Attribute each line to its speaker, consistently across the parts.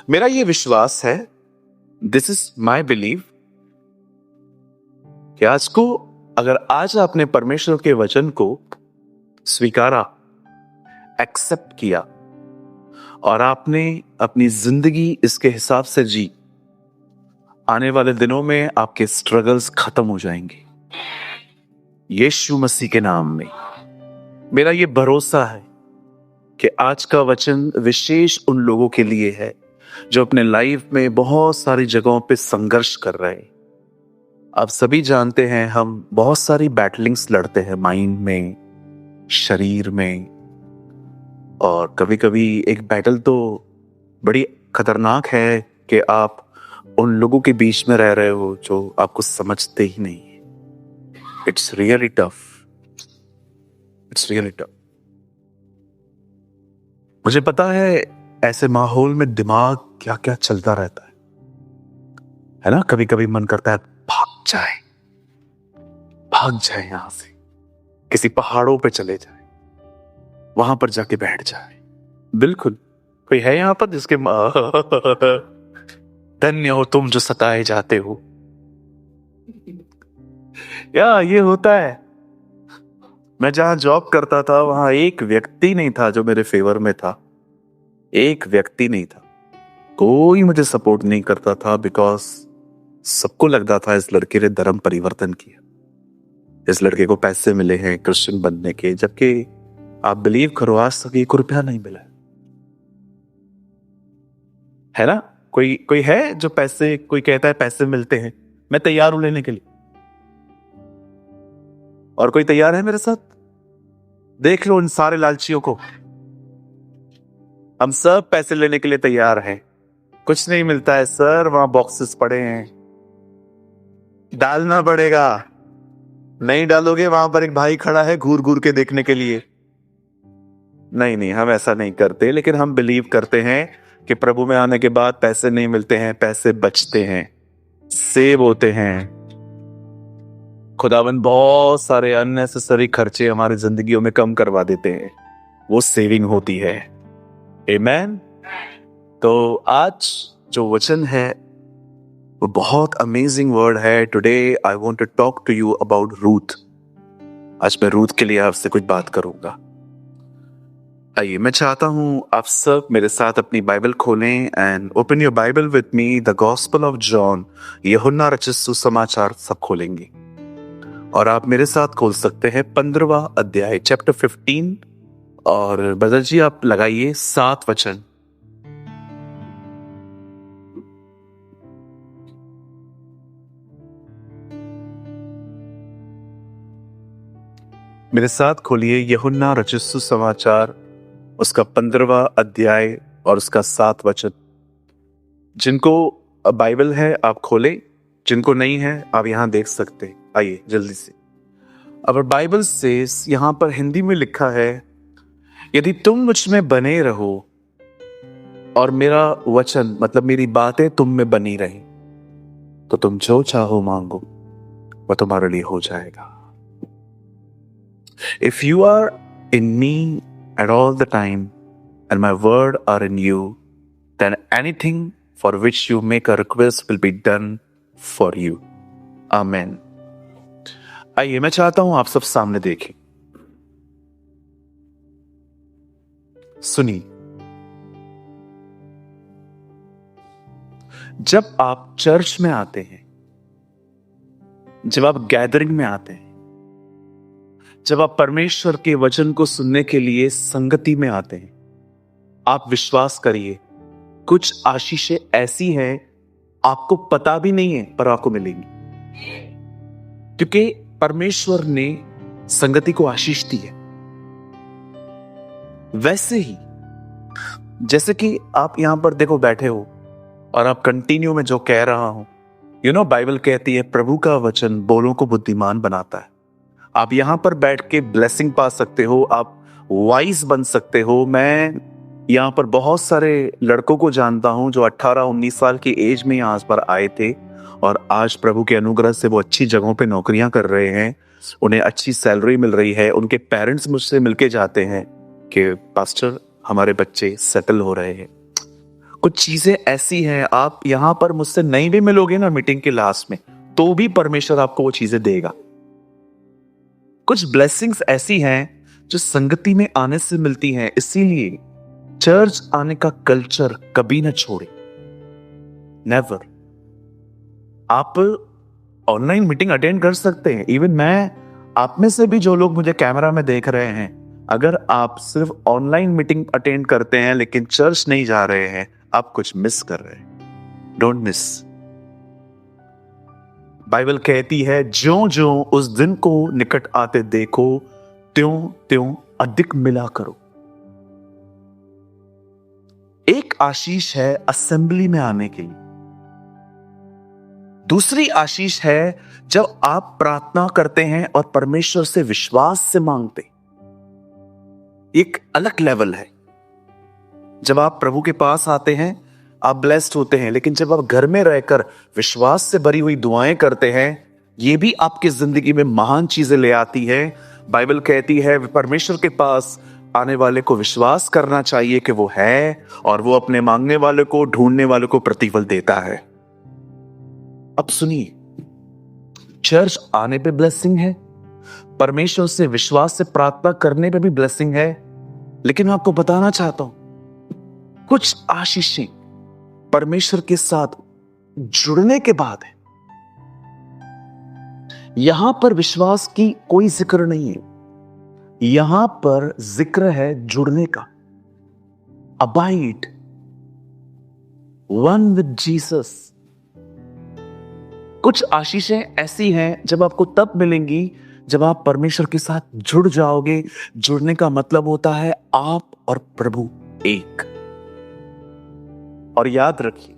Speaker 1: मेरा ये विश्वास है, दिस इज माई बिलीव, कि अगर आज आपने परमेश्वर के वचन को स्वीकारा, एक्सेप्ट किया और आपने अपनी जिंदगी इसके हिसाब से जी, आने वाले दिनों में आपके स्ट्रगल्स खत्म हो जाएंगे यीशु मसीह के नाम में। मेरा ये भरोसा है कि आज का वचन विशेष उन लोगों के लिए है जो अपने लाइफ में बहुत सारी जगहों पे संघर्ष कर रहे हैं। आप सभी जानते हैं हम बहुत सारी बैटलिंग्स लड़ते हैं, माइंड में, शरीर में, और कभी कभी एक बैटल तो बड़ी खतरनाक है कि आप उन लोगों के बीच में रह रहे हो जो आपको समझते ही नहीं है। It's really tough, it's really tough. मुझे पता है ऐसे माहौल में दिमाग क्या क्या चलता रहता है ना। कभी कभी मन करता है भाग जाए यहां से, किसी पहाड़ों पे चले जाए, वहां पर जाके बैठ जाए। बिल्कुल, कोई है यहां पर जिसके धन्य हो तुम जो सताए जाते हो। या ये होता है। मैं जहां जॉब करता था वहां एक व्यक्ति नहीं था जो मेरे फेवर में था, एक व्यक्ति नहीं था। कोई मुझे सपोर्ट नहीं करता था, बिकॉज सबको लगता था इस लड़के ने धर्म परिवर्तन किया, इस लड़के को पैसे मिले हैं क्रिश्चियन बनने के, जबकि आप बिलीव करो आज तक 1 रुपया नहीं मिला है ना। कोई है जो पैसे, कोई कहता है पैसे मिलते हैं, मैं तैयार हूं लेने के लिए। और कोई तैयार है मेरे साथ? देख लो इन सारे लालचियों को, हम सब पैसे लेने के लिए तैयार हैं। कुछ नहीं मिलता है सर, वहां बॉक्सेस पड़े हैं, डालना पड़ेगा। नहीं डालोगे, वहां पर एक भाई खड़ा है घूर घूर के देखने के लिए। नहीं, हम ऐसा नहीं करते, लेकिन हम बिलीव करते हैं कि प्रभु में आने के बाद पैसे नहीं मिलते हैं, पैसे बचते हैं, सेव होते हैं। खुदावन बहुत सारे अननेसेसरी खर्चे हमारी जिंदगियों में कम करवा देते हैं, वो सेविंग होती है। आमेन। तो आज जो वचन है वो बहुत अमेजिंग वर्ड है। Today I want to talk to you about Ruth. आज मैं रूथ के लिए आपसे कुछ बात करूंगा। आइए, मैं चाहता हूं आप सब मेरे साथ अपनी बाइबल खोलें and open your Bible with me, the gospel of John, यूहन्ना रचित सुसमाचार सब खोलेंगे। और आप मेरे साथ खोल सकते हैं 15वां अध्याय, चैप्टर 15, और बदर जी आप लगाइए 7 वचन। मेरे साथ खोलिए यूहन्ना रचित सुसमाचार, उसका 15वां अध्याय और उसका 7 वचन। जिनको बाइबल है आप खोलें, जिनको नहीं है आप यहां देख सकते हैं। आइए जल्दी से। अब बाइबल से यहां पर हिंदी में लिखा है, यदि तुम मुझ में बने रहो और मेरा वचन मतलब मेरी बातें तुम में बनी रही, तो तुम जो चाहो मांगो वह तुम्हारे लिए हो जाएगा। If you are in me at all the time and my word are in you, then anything for which you make a request will be done for you. Amen. आइए, मैं चाहता हूं आप सब सामने देखें, सुनिए। जब आप चर्च में आते हैं, जब आप गैदरिंग में आते हैं, जब आप परमेश्वर के वचन को सुनने के लिए संगति में आते हैं, आप विश्वास करिए कुछ आशीषें ऐसी हैं आपको पता भी नहीं है पर आपको मिलेंगी, क्योंकि परमेश्वर ने संगति को आशीष दी है। वैसे ही जैसे कि आप यहां पर देखो बैठे हो और आप कंटिन्यू में जो कह रहा हूं, बाइबल कहती है प्रभु का वचन बोलों को बुद्धिमान बनाता है। आप यहां पर बैठ के ब्लेसिंग पा सकते हो, आप वाइज बन सकते हो। मैं यहां पर बहुत सारे लड़कों को जानता हूं जो 18-19 साल की एज में यहां पर आए थे और आज प्रभु के अनुग्रह से वो अच्छी जगहों पे नौकरियां कर रहे हैं, उन्हें अच्छी सैलरी मिल रही है। उनके पेरेंट्स मुझसे मिलके जाते हैं कि पास्टर हमारे बच्चे सेटल हो रहे हैं। कुछ चीजें ऐसी हैं, आप यहां पर मुझसे नहीं भी मिलोगे ना मीटिंग के लास्ट में, तो भी परमेश्वर आपको वो चीजें देगा। कुछ ब्लेसिंग्स ऐसी हैं जो संगति में आने से मिलती हैं, इसीलिए चर्च आने का कल्चर कभी ना छोड़े, नेवर। आप ऑनलाइन मीटिंग अटेंड कर सकते हैं। इवन मैं, आप में से भी जो लोग मुझे कैमरा में देख रहे हैं, अगर आप सिर्फ ऑनलाइन मीटिंग अटेंड करते हैं लेकिन चर्च नहीं जा रहे हैं, आप कुछ मिस कर रहे हैं। Don't miss. बाइबल कहती है, ज्यों ज्यों उस दिन को निकट आते देखो, त्यों त्यों अधिक मिला करो। एक आशीष है असेंबली में आने के लिए, दूसरी आशीष है जब आप प्रार्थना करते हैं और परमेश्वर से विश्वास से मांगते। एक अलग लेवल है। जब आप प्रभु के पास आते हैं आप ब्लेस्ड होते हैं, लेकिन जब आप घर में रहकर विश्वास से भरी हुई दुआएं करते हैं, यह भी आपकी जिंदगी में महान चीजें ले आती है। बाइबल कहती है परमेश्वर के पास आने वाले को विश्वास करना चाहिए कि वो है, और वो अपने मांगने वाले को, ढूंढने वाले को प्रतिफल देता है। अब सुनिए, चर्च आने पे ब्लेसिंग है, परमेश्वर से विश्वास से प्रार्थना करने पे भी ब्लेसिंग है, लेकिन मैं आपको बताना चाहता हूं, कुछ आशीषें परमेश्वर के साथ जुड़ने के बाद है। यहां पर विश्वास की कोई जिक्र नहीं है, यहां पर जिक्र है जुड़ने का। Abide one with Jesus. कुछ आशीषें ऐसी हैं जब आपको तब मिलेंगी जब आप परमेश्वर के साथ जुड़ जाओगे। जुड़ने का मतलब होता है आप और प्रभु एक। और याद रखिए,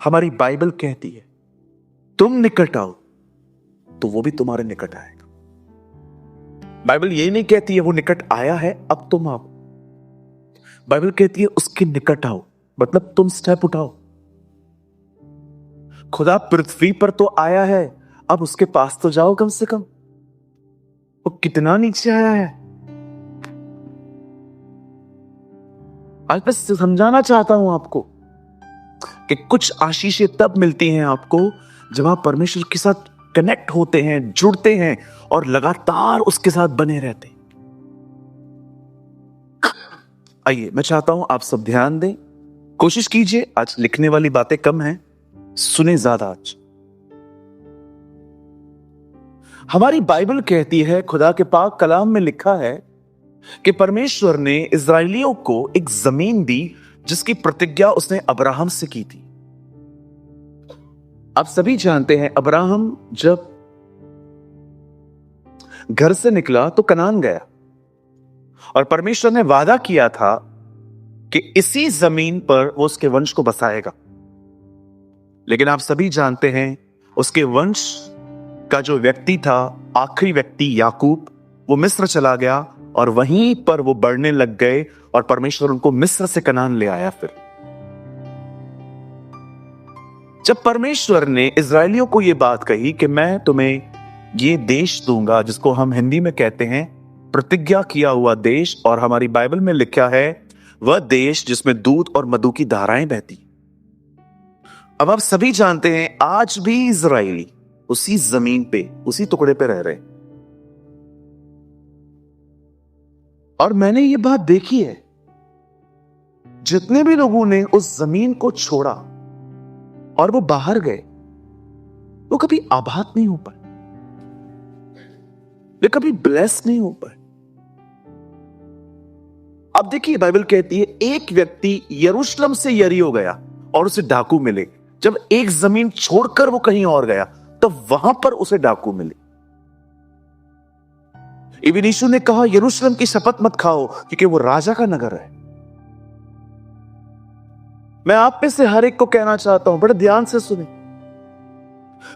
Speaker 1: हमारी बाइबल कहती है तुम निकट आओ तो वो भी तुम्हारे निकट आएगा। बाइबल ये नहीं कहती है वो निकट आया है अब तुम आओ। बाइबल कहती है उसके निकट आओ, मतलब तुम स्टेप उठाओ। खुदा पृथ्वी पर तो आया है, अब उसके पास तो जाओ कम से कम। वो कितना नीचे आया है। आज बस समझाना चाहता हूं आपको कि कुछ आशीषें तब मिलती हैं आपको जब आप परमेश्वर के साथ कनेक्ट होते हैं, जुड़ते हैं और लगातार उसके साथ बने रहते हैं। आइए, मैं चाहता हूं आप सब ध्यान दें, कोशिश कीजिए। आज लिखने वाली बातें कम हैं, सुने ज्यादा। आज हमारी बाइबल कहती है, खुदा के पाक कलाम में लिखा है कि परमेश्वर ने इस्राएलियों को एक जमीन दी जिसकी प्रतिज्ञा उसने अब्राहम से की थी। आप सभी जानते हैं, अब्राहम जब घर से निकला तो कनान गया, और परमेश्वर ने वादा किया था कि इसी जमीन पर वो उसके वंश को बसाएगा। लेकिन आप सभी जानते हैं, उसके वंश का जो व्यक्ति था, आखिरी व्यक्ति याकूब, वो मिस्र चला गया और वहीं पर वो बढ़ने लग गए, और परमेश्वर उनको मिस्र से कनान ले आया। फिर जब परमेश्वर ने इस्राएलियों को यह बात कही कि मैं तुम्हें ये देश दूंगा, जिसको हम हिंदी में कहते हैं प्रतिज्ञा किया हुआ देश, और हमारी बाइबल में लिखा है वह देश जिसमें दूध और मधु की धाराएं बहती। अब आप सभी जानते हैं, आज भी इजराइली उसी जमीन पे, उसी टुकड़े पे रह रहे हैं। और मैंने ये बात देखी है, जितने भी लोगों ने उस जमीन को छोड़ा और वो बाहर गए, वो कभी आबाद नहीं हो पाए, वे कभी ब्लेस नहीं हो पाए। अब देखिए, बाइबल कहती है एक व्यक्ति यरूशलेम से यरीहो गया और उसे डाकू मिले। जब एक जमीन छोड़कर वो कहीं और गया, तब वहां पर उसे डाकू मिले। इब्न यीशु ने कहा, यरूशलेम की शपथ मत खाओ क्योंकि वो राजा का नगर है। मैं आप में से हर एक को कहना चाहता हूं, बड़े ध्यान से सुने।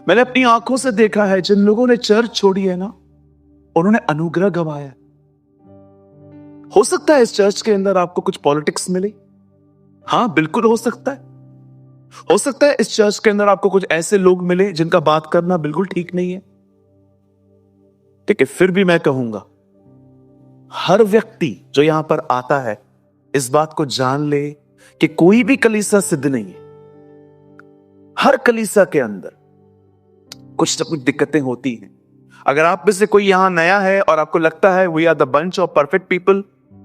Speaker 1: मैंने अपनी आंखों से देखा है, जिन लोगों ने चर्च छोड़ी है ना, उन्होंने अनुग्रह गंवाया। हो सकता है इस चर्च के अंदर आपको कुछ पॉलिटिक्स मिले, हां बिल्कुल हो सकता है। हो सकता है इस चर्च के अंदर आपको कुछ ऐसे लोग मिले जिनका बात करना बिल्कुल ठीक नहीं है। ठीक है, फिर भी मैं कहूंगा, हर व्यक्ति जो यहां पर आता है, इस बात को जान ले कि कोई भी कलीसिया सिद्ध नहीं है। हर कलीसिया के अंदर कुछ ना कुछ दिक्कतें होती हैं। अगर आप में से कोई यहां नया है और आपको लगता है we are the bunch of perfect people,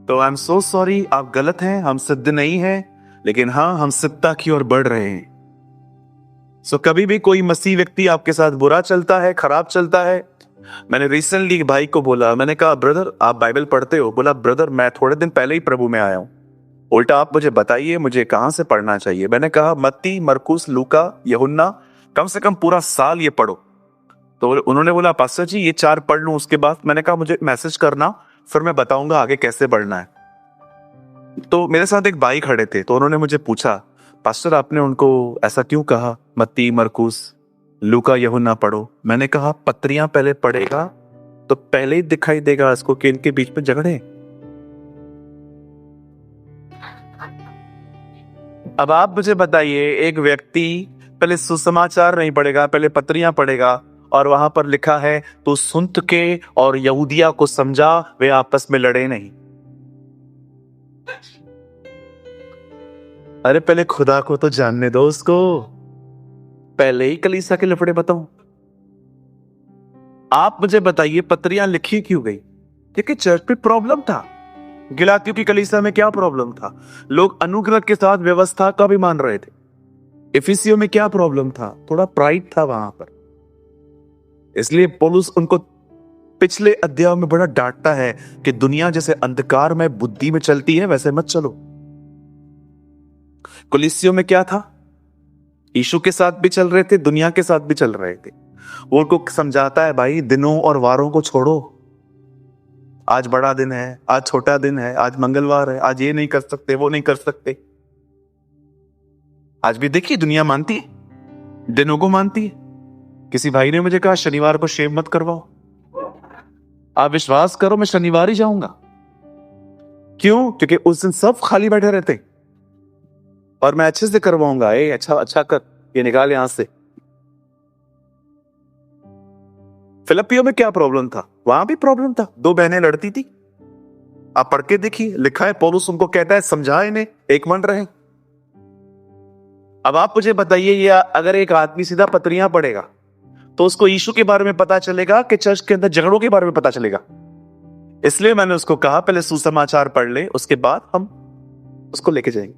Speaker 1: तो आई एम सो सॉरी, आप गलत हैं। हम सिद्ध नहीं हैं, लेकिन हाँ, हम सिद्धता की ओर बढ़ रहे हैं। सो कभी भी कोई मसीह व्यक्ति आपके साथ बुरा चलता है, खराब चलता है, मैंने रिसेंटली एक भाई को बोला, मैंने कहा ब्रदर आप बाइबल पढ़ते हो? बोला ब्रदर मैं थोड़े दिन पहले ही प्रभु में आया हूं। उल्टा आप मुझे बताइए मुझे कहां से पढ़ना चाहिए। मैंने कहा मत्ती, मरकुस, लूका, यूहन्ना, कम से कम पूरा साल ये पढ़ो। तो उन्होंने बोला पास्टर जी ये 4 पढ़ लूं उसके बाद? मैंने कहा मुझे मैसेज करना, फिर मैं बताऊंगा आगे कैसे पढ़ना है। तो मेरे साथ एक भाई खड़े थे, तो उन्होंने मुझे पूछा पास्टर आपने उनको ऐसा क्यों कहा, मत्ती, मरकुस, लूका, यूहन्ना पढ़ो? मैंने कहा पत्रियां पहले पढ़ेगा तो पहले ही दिखाई देगा इसको कि इनके बीच में झगड़े। अब आप मुझे बताइए, एक व्यक्ति पहले सुसमाचार नहीं पढ़ेगा, पहले पत्रियां पढ़ेगा, और वहां पर लिखा है तो सुन्त के और यहूदिया को समझा, वे आपस में लड़े नहीं। अरे पहले खुदा को तो जानने दो उसको, पहले ही कलीसिया के लफड़े बताऊं? आप मुझे बताइए पत्रियां लिखी क्यों गई? क्योंकि चर्च पे प्रॉब्लम था। गिलातियों की कलीसिया में क्या प्रॉब्लम था? लोग अनुग्रह के साथ व्यवस्था का भी मान रहे थे। इफिसियों में क्या प्रॉब्लम था? थोड़ा प्राइड था वहां पर। इसलिए पौलुस उनको पिछले अध्याय में बड़ा डांटता है कि दुनिया जैसे अंधकार में बुद्धि में चलती है वैसे मत चलो। कलीसियों में क्या था? यीशु के साथ भी चल रहे थे, दुनिया के साथ भी चल रहे थे। वो उनको समझाता है भाई दिनों और वारों को छोड़ो, आज बड़ा दिन है, आज छोटा दिन है, आज मंगलवार है, आज ये नहीं कर सकते, वो नहीं कर सकते। आज भी देखिए दुनिया मानती है, दिनों को मानती है। किसी भाई ने मुझे कहा शनिवार को शेव मत करवाओ। आप विश्वास करो मैं शनिवार ही जाऊंगा। क्यों? क्योंकि उस दिन सब खाली बैठे रहते और मैं अच्छे से करवाऊंगा। अच्छा कर, ये निकाल यहां से। फिलिपियों में क्या प्रॉब्लम था? वहां भी प्रॉब्लम था, 2 बहनें लड़ती थी। आप पढ़ के देखिए, लिखा है पौलुस उनको कहता है समझा इन्हें, एक मन रहे। अब आप मुझे बताइए, ये अगर एक आदमी सीधा पत्रियां पढ़ेगा तो उसको यीशु के बारे में पता चलेगा कि चर्च के अंदर झगड़ों के बारे में पता चलेगा? इसलिए मैंने उसको कहा पहले सुसमाचार पढ़ ले, उसके बाद हम उसको लेके जाएंगे,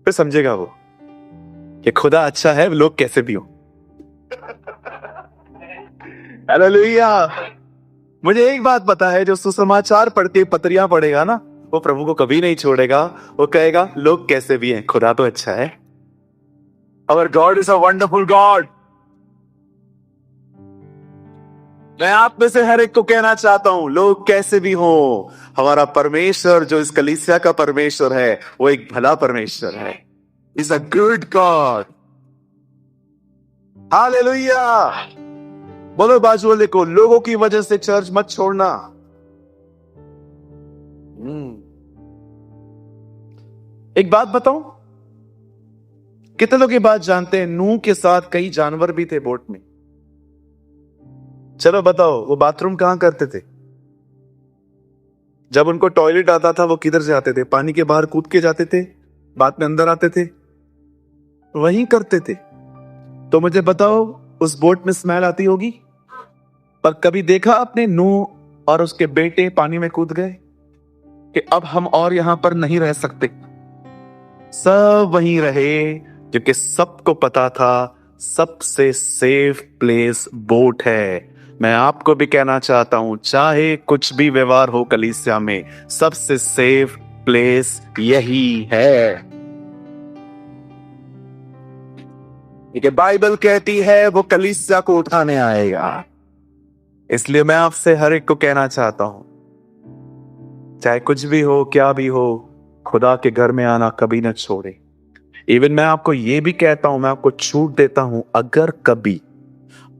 Speaker 1: फिर समझेगा वो कि खुदा अच्छा है, लोग कैसे भी हो। हालेलुया। मुझे एक बात पता है, जो सुसमाचार पढ़ के पत्रियां पढ़ेगा ना, वो प्रभु को कभी नहीं छोड़ेगा। वो कहेगा लोग कैसे भी हैं, खुदा तो अच्छा है। Our God is a wonderful God। मैं आप में से हर एक को कहना चाहता हूं, लोग कैसे भी हो, हमारा परमेश्वर जो इस कलीसिया का परमेश्वर है, वो एक भला परमेश्वर है। Is a good God. Hallelujah. बोलो बाजू वाले को, लोगों की वजह से चर्च मत छोड़ना। एक बात बताऊं, कितने लोग ये बात जानते हैं, नूह के साथ कई जानवर भी थे बोट में। चलो बताओ वो बाथरूम कहां करते थे? जब उनको टॉयलेट आता था वो किधर से आते थे? पानी के बाहर कूद के जाते थे, बाद में अंदर आते थे, वहीं करते थे। तो मुझे बताओ उस बोट में स्मेल आती होगी? पर कभी देखा आपने नूह और उसके बेटे पानी में कूद गए कि अब हम और यहां पर नहीं रह सकते? सब वहीं रहे, क्योंकि सबको पता था सबसे सेफ प्लेस बोट है। मैं आपको भी कहना चाहता हूं, चाहे कुछ भी व्यवहार हो कलीसिया में, सबसे सेफ प्लेस यही है। क्योंकि बाइबल कहती है वो कलीसिया को उठाने आएगा। इसलिए मैं आपसे हर एक को कहना चाहता हूं, चाहे कुछ भी हो, क्या भी हो, खुदा के घर में आना कभी न छोड़े। इवन मैं आपको ये भी कहता हूं, मैं आपको छूट देता हूं, अगर कभी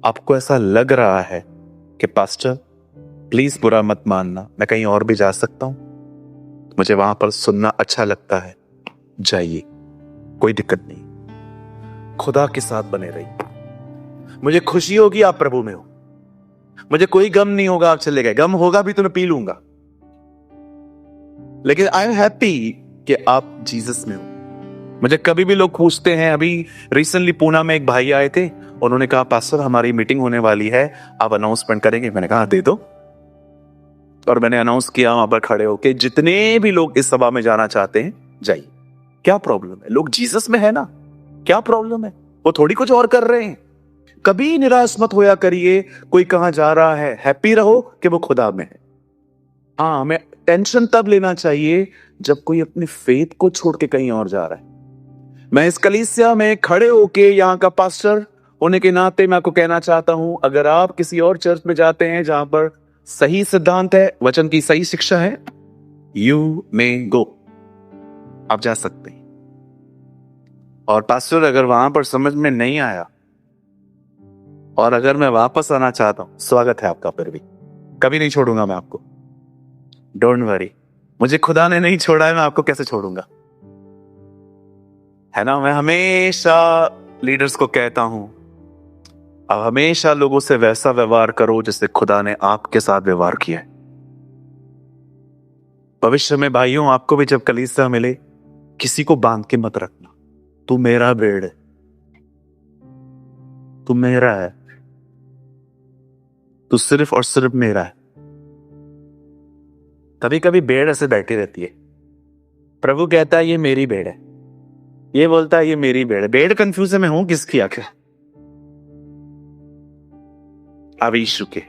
Speaker 1: आपको ऐसा लग रहा है कि पास्टर प्लीज बुरा मत मानना, मैं कहीं और भी जा सकता हूं, मुझे वहां पर सुनना अच्छा लगता है, जाइए, कोई दिक्कत नहीं। खुदा के साथ बने रहिए। मुझे खुशी होगी आप प्रभु में हो, मुझे कोई गम नहीं होगा आप चले गए। गम होगा भी तो मैं पी लूंगा, लेकिन आई एम हैप्पी कि आप जीसस में हो। मुझे कभी भी लोग पूछते हैं, अभी रिसेंटली पूना में एक भाई आए थे, उन्होंने कहा पास्टर हमारी मीटिंग होने वाली है, आप अनाउंसमेंट करेंगे? मैंने कहा दे दो। और मैंने अनाउंस किया वहां पर खड़े होके, जितने भी लोग इस सभा में जाना चाहते हैं जाइए। क्या प्रॉब्लम है? लोग जीसस में है ना, क्या प्रॉब्लम है? वो थोड़ी कुछ और कर रहे हैं। कभी निराश मत होया करिए कोई कहां जा रहा है, हैप्पी रहो कि वो खुदा में है। हाँ, हमें टेंशन तब लेना चाहिए जब कोई अपनी फेथ को छोड़ के कहीं और जा रहा है। मैं इस कलीसिया में खड़े होके यहाँ का पास्टर होने के नाते मैं आपको कहना चाहता हूं, अगर आप किसी और चर्च में जाते हैं जहां पर सही सिद्धांत है, वचन की सही शिक्षा है, यू मे गो, आप जा सकते हैं। और पास्टर अगर वहां पर समझ में नहीं आया और अगर मैं वापस आना चाहता हूं, स्वागत है आपका, फिर भी कभी नहीं छोड़ूंगा मैं आपको। डोंट वरी, मुझे खुदा ने नहीं छोड़ा है, मैं आपको कैसे छोड़ूंगा, है ना। मैं हमेशा लीडर्स को कहता हूं, अब हमेशा लोगों से वैसा व्यवहार करो जैसे खुदा ने आपके साथ व्यवहार किया है। भविष्य में भाइयों, आपको भी जब कलीसिया मिले, किसी को बांध के मत रखना, तू मेरा भेड़ है, तू मेरा है, तू सिर्फ और सिर्फ मेरा है। कभी कभी भेड़ ऐसे बैठी रहती है, प्रभु कहता है ये मेरी भेड़ है, ये बोलता है ये मेरी भेड़ है। भेड़ कंफ्यूज है, मैं हूं किसकी आखिर? अब यीशु के।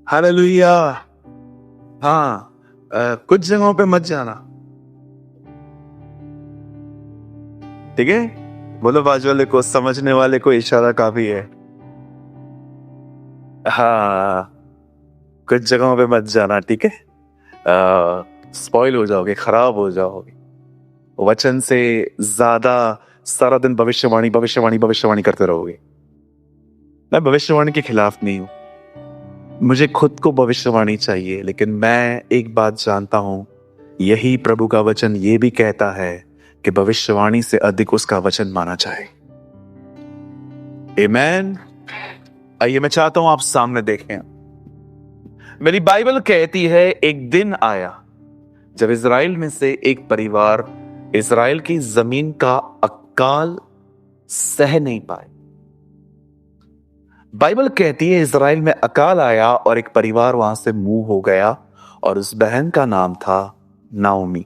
Speaker 1: हालेलुया। हाँ, कुछ जगहों पे मत जाना, ठीक है? बोलो बाजू वाले को, समझने वाले को इशारा काफी है। हाँ, कुछ जगहों पे मत जाना, ठीक है? स्पॉइल हो जाओगे, खराब हो जाओगे। वचन से ज्यादा सारा दिन भविष्यवाणी भविष्यवाणी भविष्यवाणी करते रहोगे। मैं भविष्यवाणी के खिलाफ नहीं हूं, मुझे खुद को भविष्यवाणी चाहिए, लेकिन मैं एक बात जानता हूं, यही प्रभु का वचन ये भी कहता है कि भविष्यवाणी से अधिक उसका वचन माना जाए। आमीन। आइए, मैं चाहता हूं आप सामने देखें। मेरी बाइबल कहती है एक दिन आया जब इजराइल में से एक परिवार इजराइल की जमीन का अकाल सह नहीं पाए। बाइबल कहती है इजराइल में अकाल आया और एक परिवार वहां से मूव हो गया, और उस बहन का नाम था नाओमी।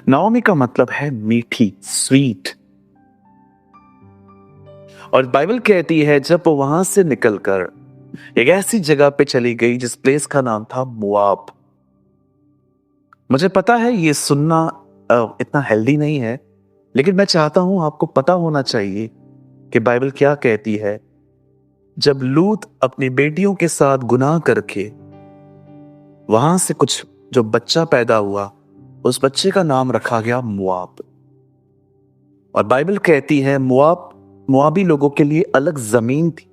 Speaker 1: नाओमी का मतलब है मीठी, स्वीट। और बाइबल कहती है जब वो वहां से निकलकर एक ऐसी जगह पे चली गई जिस प्लेस का नाम था मोआब। मुझे पता है ये सुनना इतना हेल्दी नहीं है, लेकिन मैं चाहता हूं आपको पता होना चाहिए कि बाइबल क्या कहती है। जब लूत अपनी बेटियों के साथ गुनाह करके वहां से कुछ जो बच्चा पैदा हुआ, उस बच्चे का नाम रखा गया मोआब। और बाइबल कहती है मोआबी लोगों के लिए अलग जमीन थी,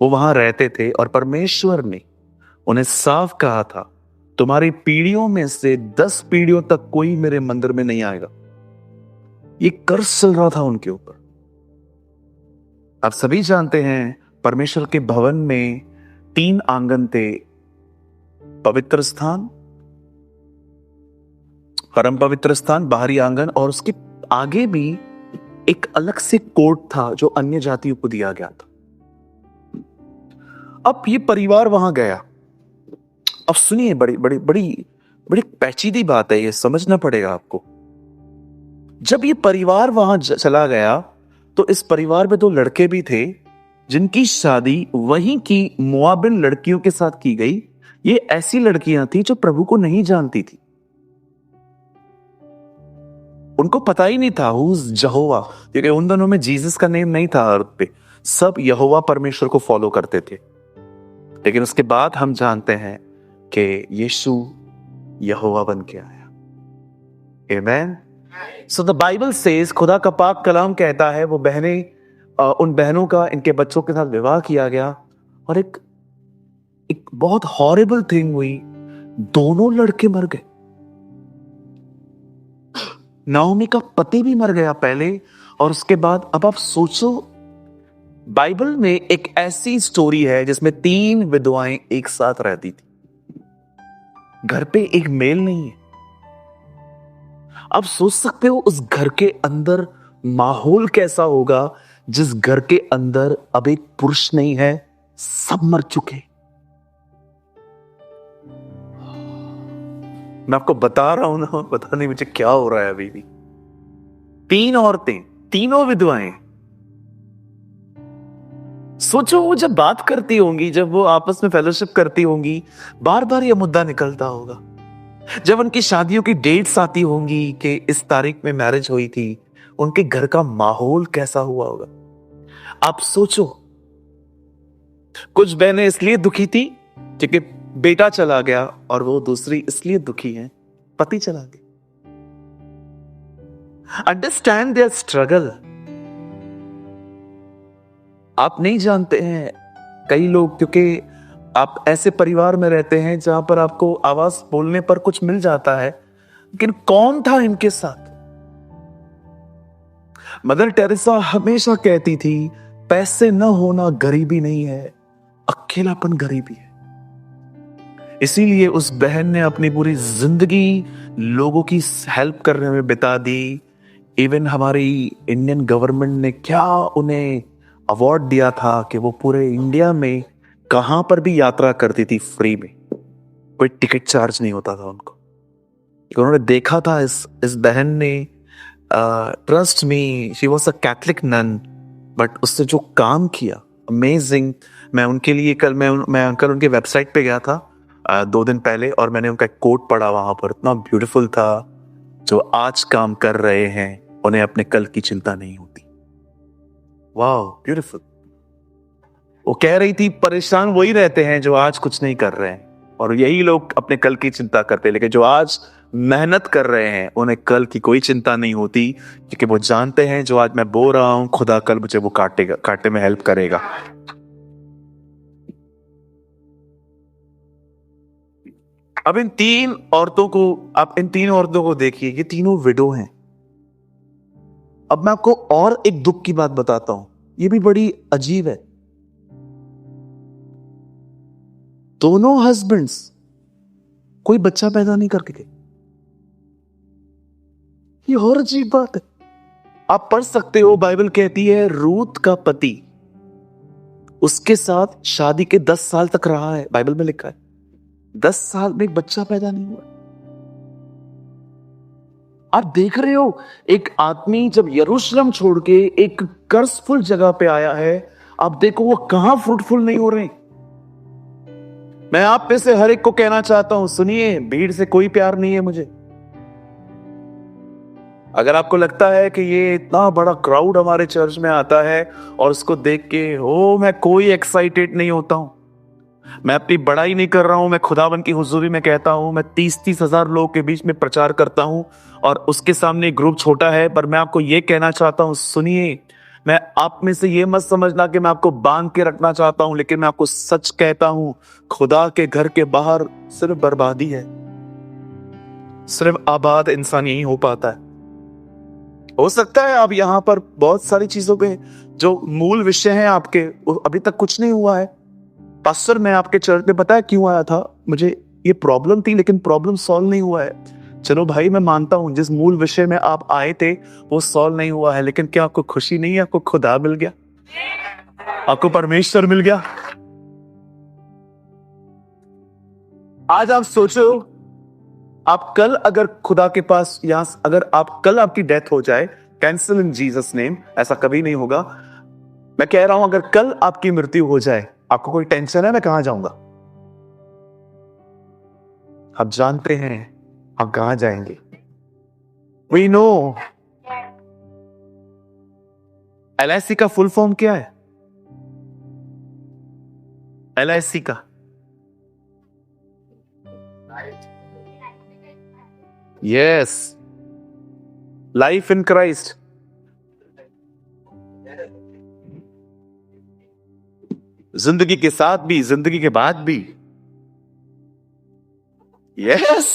Speaker 1: वो वहां रहते थे, और परमेश्वर ने उन्हें साफ कहा था तुम्हारी पीढ़ियों में से 10 पीढ़ियों तक कोई मेरे मंदिर में नहीं आएगा। ये कर्ज चल रहा था उनके ऊपर। आप सभी जानते हैं परमेश्वर के भवन में 3 आंगन थे, पवित्र स्थान, परम पवित्र स्थान, बाहरी आंगन, और उसके आगे भी एक अलग से कोर्ट था जो अन्य जातियों को दिया गया था। अब ये परिवार वहां गया। अब सुनिए, बड़ी बड़ी बड़ी बड़ी पेचीदी बात है, ये समझना पड़ेगा आपको। जब ये परिवार वहां चला गया तो इस परिवार में 2 लड़के भी थे जिनकी शादी वहीं की मोआबिन लड़कियों के साथ की गई। ये ऐसी लड़कियां थी जो प्रभु को नहीं जानती थी, उनको पता ही नहीं था हुज यहोवा, क्योंकि उन दोनों में जीसस का नेम नहीं था अर्थ पे, सब यहोवा परमेश्वर को फॉलो करते थे। लेकिन उसके बाद हम जानते हैं कि यीशु यहोवा बन के आया। आमेन। सो द बाइबल सेज, खुदा का पाक कलाम कहता है वो बहनें, उन बहनों का इनके बच्चों के साथ विवाह किया गया, और एक बहुत हॉरिबल थिंग हुई, दोनों लड़के मर गए। नाओमी का पति भी मर गया पहले, और उसके बाद अब आप सोचो बाइबल में एक ऐसी स्टोरी है जिसमें 3 विधवाएं एक साथ रहती थी। घर पे एक मेल नहीं है। आप सोच सकते हो उस घर के अंदर माहौल कैसा होगा जिस घर के अंदर अब एक पुरुष नहीं है, सब मर चुके। मैं आपको बता रहा हूं ना, पता नहीं मुझे क्या हो रहा है अभी भी। 3 औरतें, तीनों विधवाएं। सोचो वो जब बात करती होंगी, जब वो आपस में फेलोशिप करती होंगी, बार बार ये मुद्दा निकलता होगा। जब उनकी शादियों की डेट्स आती होंगी कि इस तारीख में मैरिज हुई थी, उनके घर का माहौल कैसा हुआ होगा। आप सोचो, कुछ बहनें इसलिए दुखी थी क्योंकि बेटा चला गया, और वो दूसरी इसलिए दुखी है पति चला गया। Understand their struggle. आप नहीं जानते हैं, कई लोग, क्योंकि आप ऐसे परिवार में रहते हैं जहां पर आपको आवाज बोलने पर कुछ मिल जाता है, लेकिन कौन था इनके साथ। मदर टेरेसा हमेशा कहती थी, पैसे न होना गरीबी नहीं है, अकेलापन गरीबी है। इसीलिए उस बहन ने अपनी पूरी जिंदगी लोगों की हेल्प करने में बिता दी। इवन हमारी इंडियन गवर्नमेंट ने क्या उन्हें अवार्ड दिया था कि वो पूरे इंडिया में कहां पर भी यात्रा करती थी फ्री में, कोई टिकट चार्ज नहीं होता था उनको। उन्होंने देखा था इस बहन ने, trust me, she was a Catholic nun, but उससे जो काम किया, अमेजिंग। मैं उनके लिए कल मैं कल उनके वेबसाइट पे गया था 2 दिन पहले, और मैंने उनका एक कोट पढ़ा वहां पर, इतना ब्यूटीफुल था। जो आज काम कर रहे हैं उन्हें अपने कल की चिंता नहीं होती। वाह, ब्यूटीफुल। वो कह रही थी, परेशान वही रहते हैं जो आज कुछ नहीं कर रहे हैं, और यही लोग अपने कल की चिंता करते हैं। लेकिन जो आज मेहनत कर रहे हैं उन्हें कल की कोई चिंता नहीं होती, क्योंकि वो जानते हैं जो आज मैं बो रहा हूं, खुदा कल मुझे वो काटने में हेल्प करेगा। अब इन 3 औरतों को देखिए, ये तीनों विडो हैं। अब मैं आपको और एक दुख की बात बताता हूं, ये भी बड़ी अजीब है। दोनों हस्बैंड्स कोई बच्चा पैदा नहीं करके गए। ये और अजीब बात है। आप पढ़ सकते हो, बाइबल कहती है रूत का पति उसके साथ शादी के 10 साल तक रहा है। बाइबल में लिखा है 10 साल में एक बच्चा पैदा नहीं हुआ। आप देख रहे हो, एक आदमी जब यरूशलेम छोड़ के एक कर्जफुल जगह पे आया है, आप देखो वो कहां फ्रूटफुल नहीं हो रहे। मैं आप में से हर एक को कहना चाहता हूं, सुनिए, भीड़ से कोई प्यार नहीं है मुझे। अगर आपको लगता है कि ये इतना बड़ा क्राउड हमारे चर्च में आता है और उसको देख के मैं कोई एक्साइटेड नहीं होता हूं, मैं अपनी बड़ाई नहीं कर रहा हूं, मैं खुदावन की हुजूरी में कहता हूं, मैं 30-30 हजार लोगों के बीच में प्रचार करता हूं और उसके सामने ग्रुप छोटा है, पर मैं आपको यह कहना चाहता हूं, सुनिए, मैं आप में से ये मत समझना कि मैं आपको बांध के रखना चाहता हूं, लेकिन मैं आपको सच कहता हूं, खुदा के घर के बाहर सिर्फ बर्बादी है, सिर्फ आबाद इंसान यही हो पाता है। हो सकता है आप यहां पर बहुत सारी चीजों पे जो मूल विषय हैं आपके, अभी तक कुछ नहीं हुआ है। पास्टर, मैं आपके चर्च में पता है क्यों आया था, मुझे ये प्रॉब्लम थी, लेकिन प्रॉब्लम सॉल्व नहीं हुआ है। चलो भाई, मैं मानता हूं जिस मूल विषय में आप आए थे वो सॉल्व नहीं हुआ है, लेकिन क्या आपको खुशी नहीं है? आपको खुदा मिल गया, आपको परमेश्वर मिल गया। आज आप सोचो, आप कल अगर खुदा के पास, यहां अगर आप कल आपकी डेथ हो जाए, कैंसिल इन जीसस नेम, ऐसा कभी नहीं होगा। मैं कह रहा हूं, अगर कल आपकी मृत्यु हो जाए, आपको कोई टेंशन है मैं कहां जाऊंगा? आप जानते हैं आप कहां जाएंगे। We know. LIC का फुल फॉर्म क्या है? LIC का यस, लाइफ इन क्राइस्ट। जिंदगी के साथ भी, जिंदगी के बाद भी। यस,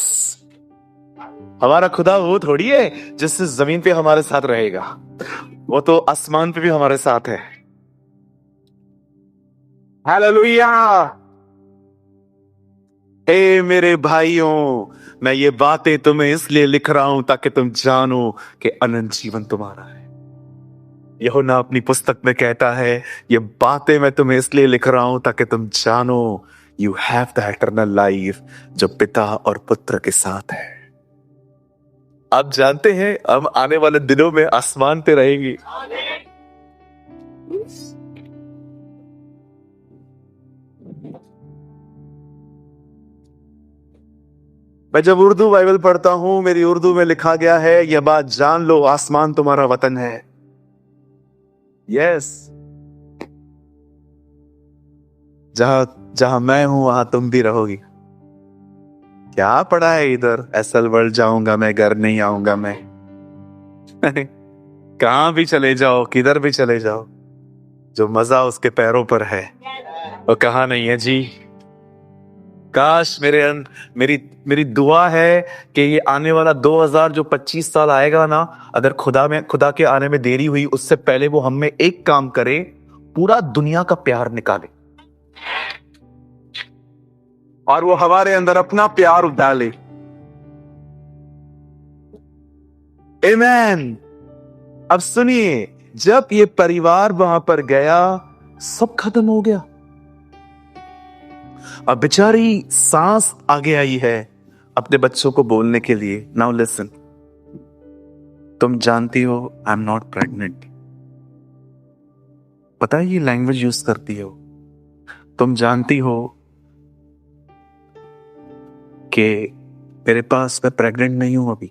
Speaker 1: हमारा खुदा वो थोड़ी है जिससे जमीन पे हमारे साथ रहेगा, वो तो आसमान पे भी हमारे साथ है। हालेलुया। हे मेरे भाइयों, मैं ये बातें तुम्हें इसलिए लिख रहा हूं ताकि तुम जानो कि अनंत जीवन तुम्हारा है। यूहन्ना अपनी पुस्तक में कहता है, ये बातें मैं तुम्हें इसलिए लिख रहा हूं ताकि तुम जानो you have the eternal life, जो पिता और पुत्र के साथ है। आप जानते हैं हम आने वाले दिनों में आसमान पे रहेंगे। मैं जब उर्दू बाइबल पढ़ता हूं, मेरी उर्दू में लिखा गया है, यह बात जान लो आसमान तुम्हारा वतन है। यस, जहां जहां मैं हूं वहां तुम भी रहोगी। क्या पढ़ा है इधर, एसल वर्ल्ड जाऊंगा मैं, घर नहीं आऊंगा मैं। कहां भी चले जाओ, किधर भी चले जाओ, जो मजा उसके पैरों पर है वो कहां नहीं है जी। काश मेरी मेरी दुआ है कि ये आने वाला 2000 जो 25 साल आएगा ना, अगर खुदा के आने में देरी हुई, उससे पहले वो हम में एक काम करे, पूरा दुनिया का प्यार निकाले और वो हमारे अंदर अपना प्यार डाले। आमेन। अब सुनिए, जब ये परिवार वहां पर गया, सब खत्म हो गया। अब बेचारी सांस आगे आई है अपने बच्चों को बोलने के लिए, नाउ लिसन, तुम जानती हो आई एम नॉट प्रेग्नेंट। पता है ये लैंग्वेज यूज करती हो। तुम जानती हो कि मेरे पास, मैं प्रेग्नेंट नहीं हूं अभी,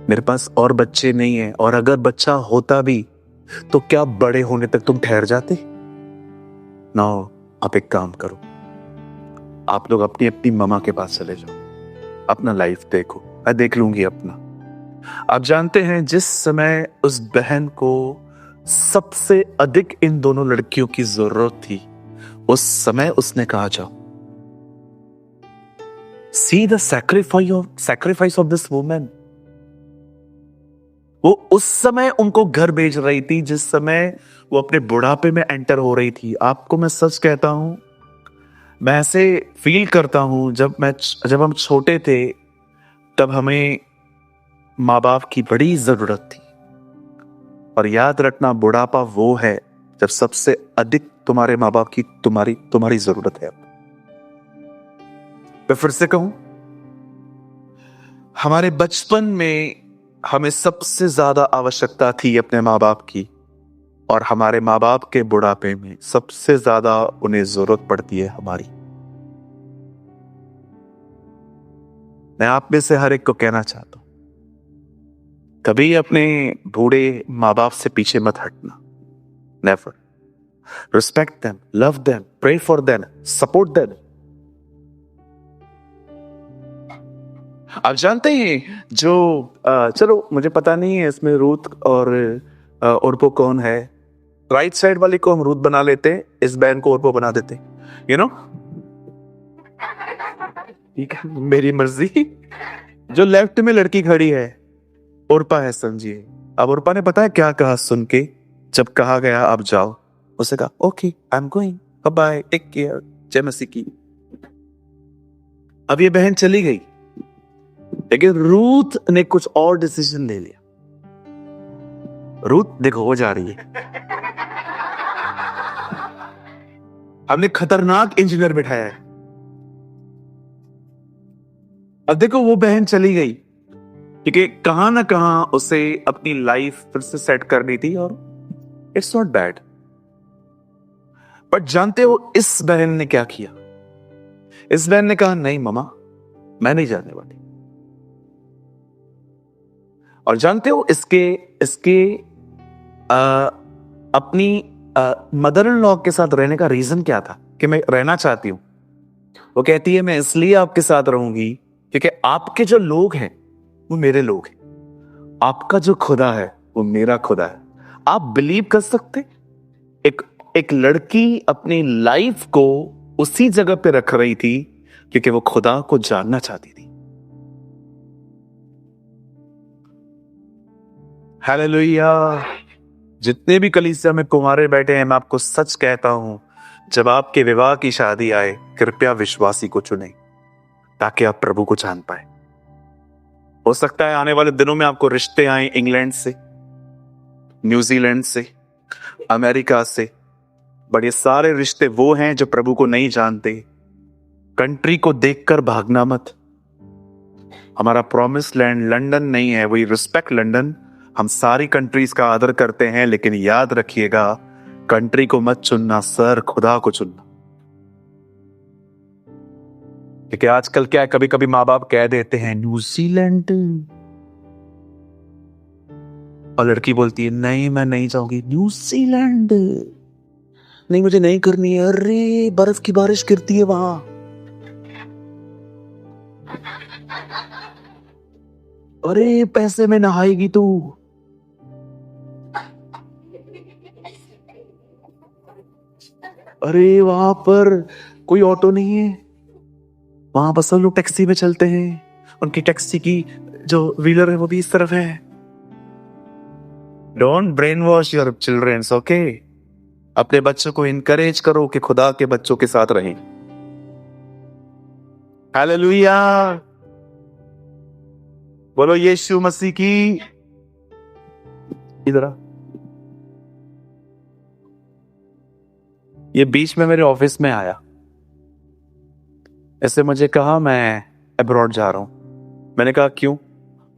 Speaker 1: मेरे पास और बच्चे नहीं है, और अगर बच्चा होता भी तो क्या बड़े होने तक तुम ठहर जाते। नाउ आप एक काम करो, आप लोग अपनी अपनी ममा के पास चले जाओ, अपना लाइफ देखो, मैं देख लूंगी अपना। आप जानते हैं जिस समय उस बहन को सबसे अधिक इन दोनों लड़कियों की जरूरत थी, उस समय उसने कहा, जाओ see the sacrifice of this women. वो उस समय उनको घर भेज रही थी जिस समय वो अपने बुढ़ापे में एंटर हो रही थी। आपको मैं सच कहता हूं, मैं ऐसे फील करता हूं, जब हम छोटे थे तब हमें माँ बाप की बड़ी जरूरत थी। और याद रखना, बुढ़ापा वो है जब सबसे अधिक तुम्हारे माँ बाप की तुम्हारी जरूरत है। मैं फिर से कहूं, हमारे बचपन में हमें सबसे ज्यादा आवश्यकता थी अपने माँ बाप की, और हमारे माँ बाप के बुढ़ापे में सबसे ज्यादा उन्हें जरूरत पड़ती है हमारी। मैं आप में से हर एक को कहना चाहता हूं, कभी अपने बूढ़े माँ बाप से पीछे मत हटना। Never. Respect them, love them, pray for them, support them. आप जानते हैं जो चलो मुझे पता नहीं है इसमें रूथ और उर्पो कौन है। राइट साइड वाली को हम रूथ बना लेते, इस बहन को उर्पो बना देते, यू नो, ठीक है, मेरी मर्जी। जो लेफ्ट में लड़की खड़ी है उर्पा है, समझिए। अब उर्पा ने पता है क्या कहा सुन के, जब कहा गया आप जाओ, उसे कहा okay I am going, bye bye, take care, जय मसीह की। अब ये बहन चली गई, लेकिन रूथ ने कुछ और डिसीजन ले लिया। रूथ देखो हो जा रही है, हमने खतरनाक इंजीनियर बिठाया है। अब देखो वो बहन चली गई क्योंकि कहां ना कहां उसे अपनी लाइफ फिर से सेट करनी थी, और इट्स नॉट बैड। बट जानते हो इस बहन ने क्या किया? इस बहन ने कहा नहीं ममा, मैं नहीं जाने वाली। और जानते हो इसके अपनी मदर इन लॉ के साथ रहने का रीजन क्या था कि मैं रहना चाहती हूं। वो कहती है मैं इसलिए आपके साथ रहूंगी क्योंकि आपके जो लोग हैं वो मेरे लोग हैं, आपका जो खुदा है वो मेरा खुदा है। आप बिलीव कर सकते, एक लड़की अपनी लाइफ को उसी जगह पे रख रही थी क्योंकि वो खुदा को जानना चाहती थी। हालेलुया। जितने भी कलीसिया में कुंवारे बैठे हैं, मैं आपको सच कहता हूं, जब आपके विवाह की शादी आए, कृपया विश्वासी को चुनें ताकि आप प्रभु को जान पाए। हो सकता है आने वाले दिनों में आपको रिश्ते आए इंग्लैंड से, न्यूजीलैंड से, अमेरिका से, बट ये सारे रिश्ते वो हैं जो प्रभु को नहीं जानते। कंट्री को देखकर भागना मत। हमारा प्रॉमिस लैंड लंदन नहीं है, वी रिस्पेक्ट लंदन, हम सारी कंट्रीज का आदर करते हैं, लेकिन याद रखिएगा कंट्री को मत चुनना सर, खुदा को चुनना। क्योंकि आजकल क्या है, कभी कभी माँ बाप कह देते हैं न्यूजीलैंड, और लड़की बोलती है नहीं मैं नहीं जाऊंगी न्यूजीलैंड, नहीं मुझे नहीं करनी है, अरे बर्फ की बारिश गिरती है वहां, अरे पैसे में नहाएगी तू, अरे वहां पर कोई ऑटो नहीं है, वहां पर सब लोग टैक्सी में चलते हैं, उनकी टैक्सी की जो व्हीलर है वो भी इस तरफ है। Don't brainwash your childrens, okay. अपने बच्चों को इनकरेज करो कि खुदा के बच्चों के साथ रहें। हालेलुया, बोलो यीशु मसीह की। इधर आ। ये बीच में मेरे ऑफिस में आया, ऐसे मुझे कहा मैं अब्रॉड जा रहा हूं। मैंने कहा क्यों?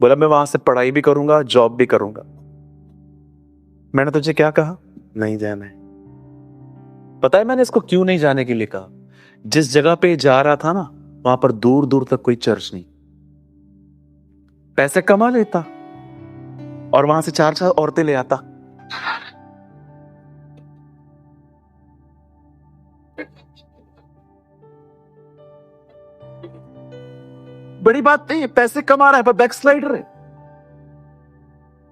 Speaker 1: बोला मैं वहां से पढ़ाई भी करूंगा, जॉब भी करूंगा। मैंने तुझे क्या कहा? नहीं जाना है। पता है मैंने इसको क्यों नहीं जाने के लिए कहा? जिस जगह पे जा रहा था ना, वहां पर दूर दूर तक कोई चर्च नहीं। पैसे कमा लेता और वहां से 4 औरतें ले आता। बड़ी बात नहीं है, पैसे कमा रहा है पर बैकस्लाइडर है।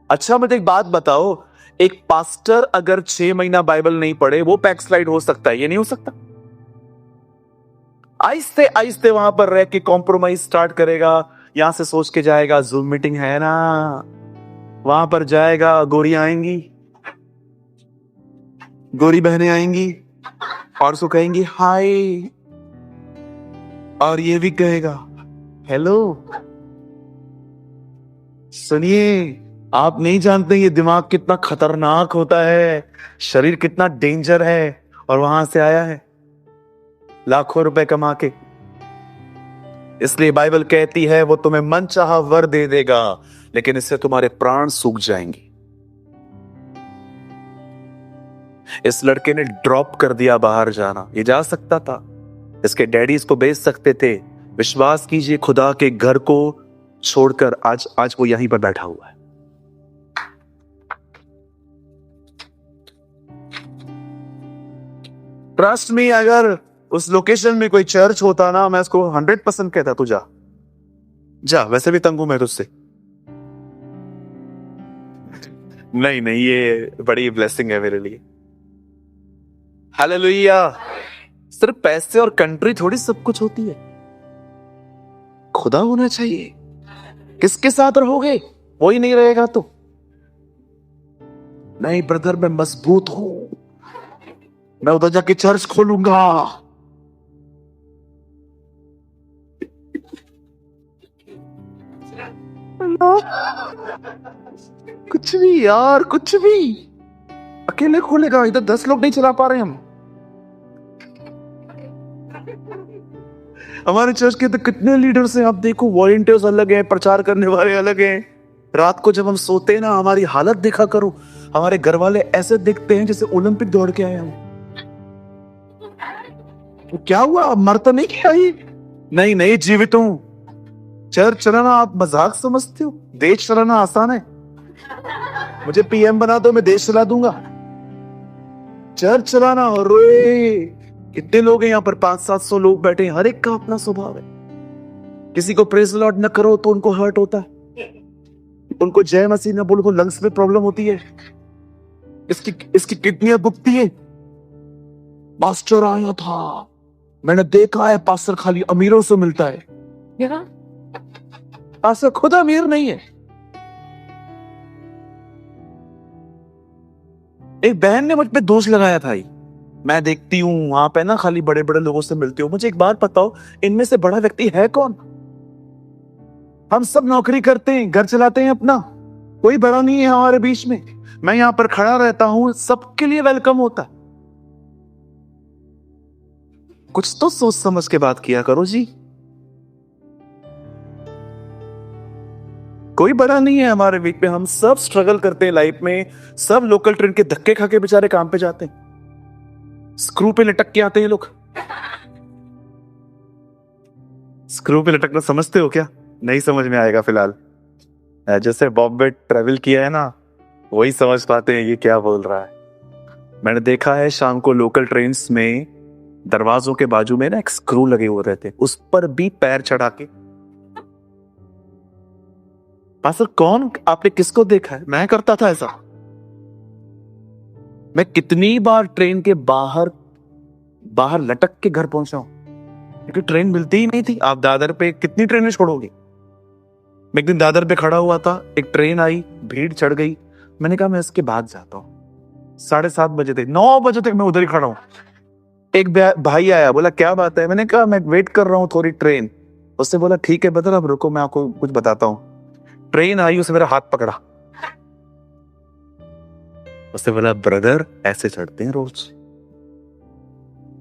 Speaker 1: अच्छा मुझे एक बात बताओ, एक पास्टर अगर 6 महीना बाइबल नहीं पढ़े वो बैकस्लाइड हो सकता है? ये नहीं हो सकता। आहिस्ते आहिस्ते वहां पर रह के कॉम्प्रोमाइज स्टार्ट करेगा। यहां से सोच के जाएगा जूम मीटिंग है ना, वहां पर जाएगा, गोरियां आएंगी, गोरी बहनें आएंगी और उसको कहेंगी हाय, और ये भी कहेगा हेलो। सुनिए, आप नहीं जानते ये दिमाग कितना खतरनाक होता है, शरीर कितना डेंजर है, और वहां से आया है लाखों रुपए कमा के। इसलिए बाइबल कहती है वो तुम्हें मनचाहा वर दे देगा, लेकिन इससे तुम्हारे प्राण सूख जाएंगे। इस लड़के ने ड्रॉप कर दिया बाहर जाना। ये जा सकता था, इसके डैडी इसको भेज सकते थे। विश्वास कीजिए, खुदा के घर को छोड़कर आज वो यहीं पर बैठा हुआ है। ट्रस्ट मी, अगर उस लोकेशन में कोई चर्च होता ना, मैं उसको 100% कहता तू जा जा, वैसे भी तंग हूं मैं तुझसे। नहीं नहीं, ये बड़ी ब्लेसिंग है मेरे लिए। हालेलुया। सिर्फ पैसे और कंट्री थोड़ी सब कुछ होती है, खुदा होना चाहिए। किसके साथ रहोगे? वो ही नहीं रहेगा तो नहीं ब्रदर, मैं मजबूत हूं, मैं उधर जाके चर्च खोलूंगा। कुछ भी यार, कुछ भी। अकेले खोलेगा, इधर 10 लोग नहीं चला पा रहे हम। हमारे चर्च के तो कितने लीडर्स हैं, आप देखो, वॉलंटियर्स अलग हैं, प्रचार करने वाले अलग हैं। रात को जब हम सोते हैं ना, हमारी हालत देखा करो, हमारे घर वाले ऐसे दिखते हैं जैसे ओलंपिक दौड़ के आए हम। तो क्या हुआ, मर तो नहीं गया ये? नहीं नहीं, जीवित हूं। चर्च चलाना आप मजाक समझते हो? देश चलाना आसान है। मुझे पीएम बना दो, मैं देश चला दूंगा। चर्च चलाना, और कितने लोग हैं यहाँ पर? 500-700 लोग बैठे हैं, हर एक का अपना स्वभाव है। किसी को प्रेज लॉर्ड न करो तो उनको हर्ट होता है, उनको जय मसीह न बोलो तो लंग्स में प्रॉब्लम होती है, इसकी किडनियां दुखती है। पास्टर आया था, मैंने देखा है पास्टर खाली अमीरों से मिलता है। क्या? पास्टर खुद अमीर नहीं है। एक बहन ने मुझ पे दोष लगाया था, मैं देखती हूं वहां पे ना खाली बड़े बड़े लोगों से मिलती हूँ। मुझे एक बात बताओ, इनमें से बड़ा व्यक्ति है कौन? हम सब नौकरी करते हैं, घर चलाते हैं अपना, कोई बड़ा नहीं है हमारे बीच में। मैं यहां पर खड़ा रहता हूं, सबके लिए वेलकम होता है। कुछ तो सोच समझ के बात किया करो जी। कोई बड़ा नहीं है हमारे बीच में, हम सब स्ट्रगल करते हैं लाइफ में, सब लोकल ट्रेन के धक्के खा के बेचारे काम पे जाते हैं, स्क्रू पे लटक के आते हैं लोग। स्क्रू पे लटकना समझते हो क्या? नहीं समझ में आएगा फिलहाल। जैसे बॉम्बे ट्रेवल किया है ना, वही समझ पाते हैं ये क्या बोल रहा है। मैंने देखा है शाम को लोकल ट्रेन्स में दरवाजों के बाजू में ना एक स्क्रू लगे हुए रहते हैं, उस पर भी पैर चढ़ा के। पासर कौन, आपने किसको देखा है? मैं करता था ऐसा। मैं कितनी बार ट्रेन के बाहर बाहर लटक के घर पहुंचा हूं, क्योंकि ट्रेन मिलती ही नहीं थी। आप दादर पे कितनी ट्रेनें छोड़ोगे? मैं एक दिन दादर पे खड़ा हुआ था, एक ट्रेन आई, भीड़ चढ़ गई, मैंने कहा मैं इसके बाद जाता हूं। 7:30 बजे थे, 9 बजे तक मैं उधर ही खड़ा हूं। एक भाई आया, बोला क्या बात है? मैंने कहा मैं वेट कर रहा हूं थोड़ी ट्रेन। उससे बोला ठीक है बदल, अब रुको मैं आपको कुछ बताता हूं। ट्रेन आई, उसने मेरा हाथ पकड़ा, उससे बोला ब्रदर ऐसे चढ़ते हैं रोज।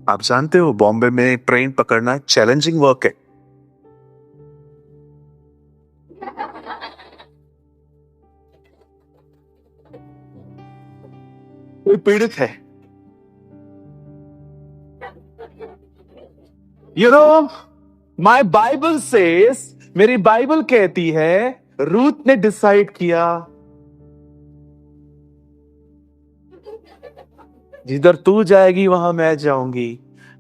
Speaker 1: आप जानते हो बॉम्बे में ट्रेन पकड़ना चैलेंजिंग वर्क है। कोई पीड़ित है? You know my Bible says, मेरी बाइबल कहती है रूथ ने डिसाइड किया, जिधर तू जाएगी वहां मैं जाऊंगी,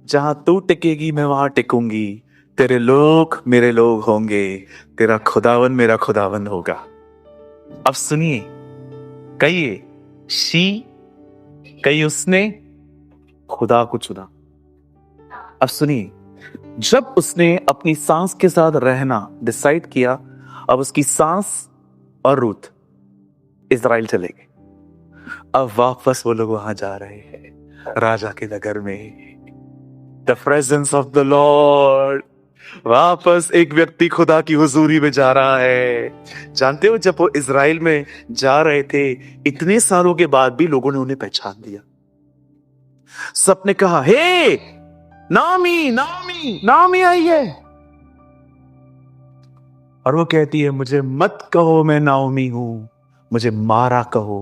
Speaker 1: जहां तू टिकेगी मैं वहां टिकूंगी, तेरे लोग मेरे लोग होंगे, तेरा खुदावन मेरा खुदावन होगा। अब सुनिए, कहिए शी, कही उसने खुदा को चुना। अब सुनिए, जब उसने अपनी सांस के साथ रहना डिसाइड किया, अब उसकी सांस और रूथ इजराइल चले गए। अब वापस वो लोग वहां जा रहे हैं, राजा के नगर में। The presence of the Lord, वापस एक व्यक्ति खुदा की हुजूरी में जा रहा है। जानते हो जब वो इजराइल में जा रहे थे, इतने सालों के बाद भी लोगों ने उन्हें पहचान दिया। सबने कहा हे नामी नामी नामी आई है, और वो कहती है मुझे मत कहो मैं नाओमी हूं, मुझे मारा कहो।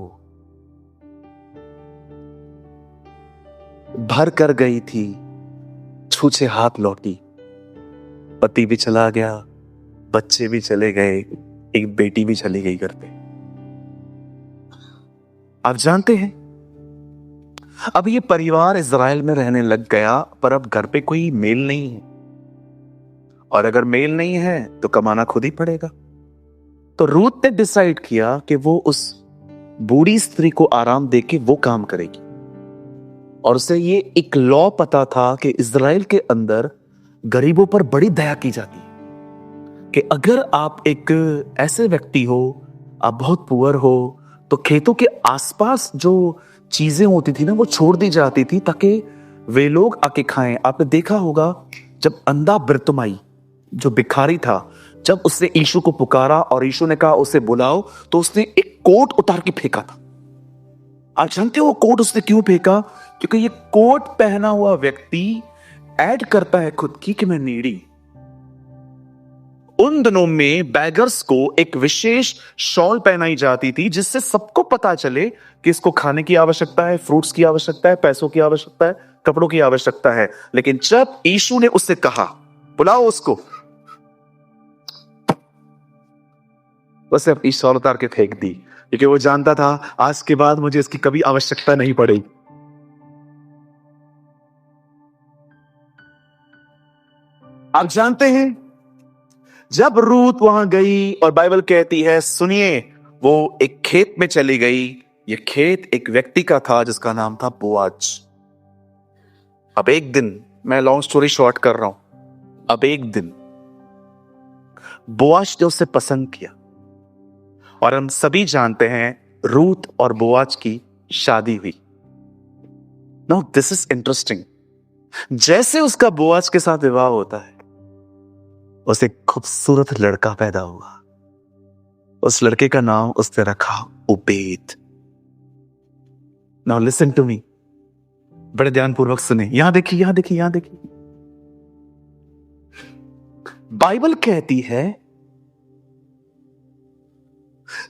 Speaker 1: भर कर गई थी, छूछे हाथ लौटी, पति भी चला गया, बच्चे भी चले गए, एक बेटी भी चली गई घर पे। आप जानते हैं अब ये परिवार इजराइल में रहने लग गया, पर अब घर पे कोई मेल नहीं है, और अगर मेल नहीं है तो कमाना खुद ही पड़ेगा। तो रूथ ने डिसाइड किया कि वो उस बूढ़ी स्त्री को आराम देके वो काम करेगी, और उसे ये एक लॉ पता था कि इजराइल के अंदर गरीबों पर बड़ी दया की जाती है, कि अगर आप एक ऐसे व्यक्ति हो, आप बहुत पुअर हो, तो खेतों के आसपास जो चीजें होती थी ना वो छोड़ दी जाती थी ताकि वे लोग आके खाएं। आपने देखा होगा जब अंधा बर्तिमाई जो भिखारी था, जब उसने यीशु को पुकारा और यीशु ने कहा उसे बुलाओ, तो उसने एक कोट उतार के फेंका था। आप जानते हो वो कोट उसने क्यों फेंका? क्योंकि ये कोट पहना हुआ व्यक्ति ऐड करता है खुद की कि मैं नीडी। उन दिनों में बैगर्स को एक विशेष शॉल पहनाई जाती थी, जिससे सबको पता चले कि इसको खाने की आवश्यकता है, फ्रूट्स की आवश्यकता है, पैसों की आवश्यकता है, कपड़ों की आवश्यकता है। लेकिन जब यीशु ने उससे कहा बुलाओ उसको, उसे अपनी शॉल उतार के फेंक दी, क्योंकि वो जानता था आज के बाद मुझे इसकी कभी आवश्यकता नहीं पड़ेगी। आप जानते हैं जब रूथ वहां गई, और बाइबल कहती है सुनिए, वो एक खेत में चली गई। ये खेत एक व्यक्ति का था जिसका नाम था बोआज। अब एक दिन, मैं लॉन्ग स्टोरी शॉर्ट कर रहा हूं, अब एक दिन बोआज ने उसे पसंद किया, और हम सभी जानते हैं रूथ और बोआज की शादी हुई। Now this is interesting. जैसे उसका बोआज के साथ विवाह होता है, उसे खूबसूरत लड़का पैदा हुआ। उस लड़के का नाम उसने रखा Ubaid. Now listen to me, बड़े ध्यानपूर्वक सुने। यहां देखिए, यहां देखिए, यहां देखिए। बाइबल कहती है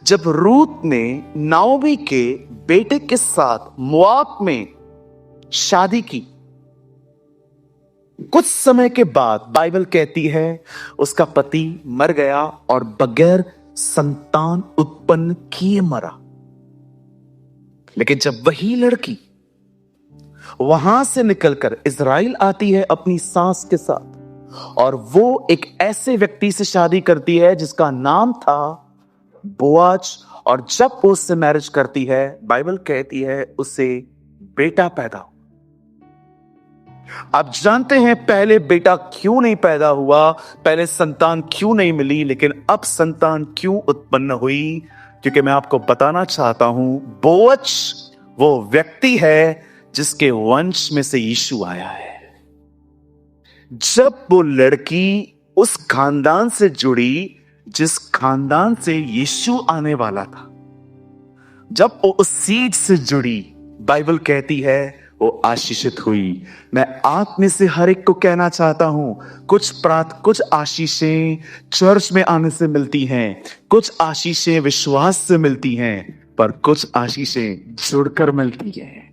Speaker 1: जब रूत ने नाओमी के बेटे के साथ मोआब में शादी की, कुछ समय के बाद बाइबल कहती है उसका पति मर गया और बगैर संतान उत्पन्न किए मरा। लेकिन जब वही लड़की वहां से निकलकर इजराइल आती है अपनी सास के साथ, और वो एक ऐसे व्यक्ति से शादी करती है जिसका नाम था बोआज, और जब वो उससे मैरिज करती है, बाइबल कहती है उसे बेटा पैदा हुआ। आप जानते हैं पहले बेटा क्यों नहीं पैदा हुआ, पहले संतान क्यों नहीं मिली, लेकिन अब संतान क्यों उत्पन्न हुई? क्योंकि मैं आपको बताना चाहता हूं, बोअज वो व्यक्ति है जिसके वंश में से यीशु आया है। जब वो लड़की उस खानदान से जुड़ी जिस खानदान से यीशु आने वाला था, जब वो उस सीड से जुड़ी, बाइबल कहती है वो आशीषित हुई। मैं आप में से हर एक को कहना चाहता हूं, कुछ आशीषें चर्च में आने से मिलती हैं, कुछ आशीषें विश्वास से मिलती हैं, पर कुछ आशीषें जुड़कर मिलती हैं।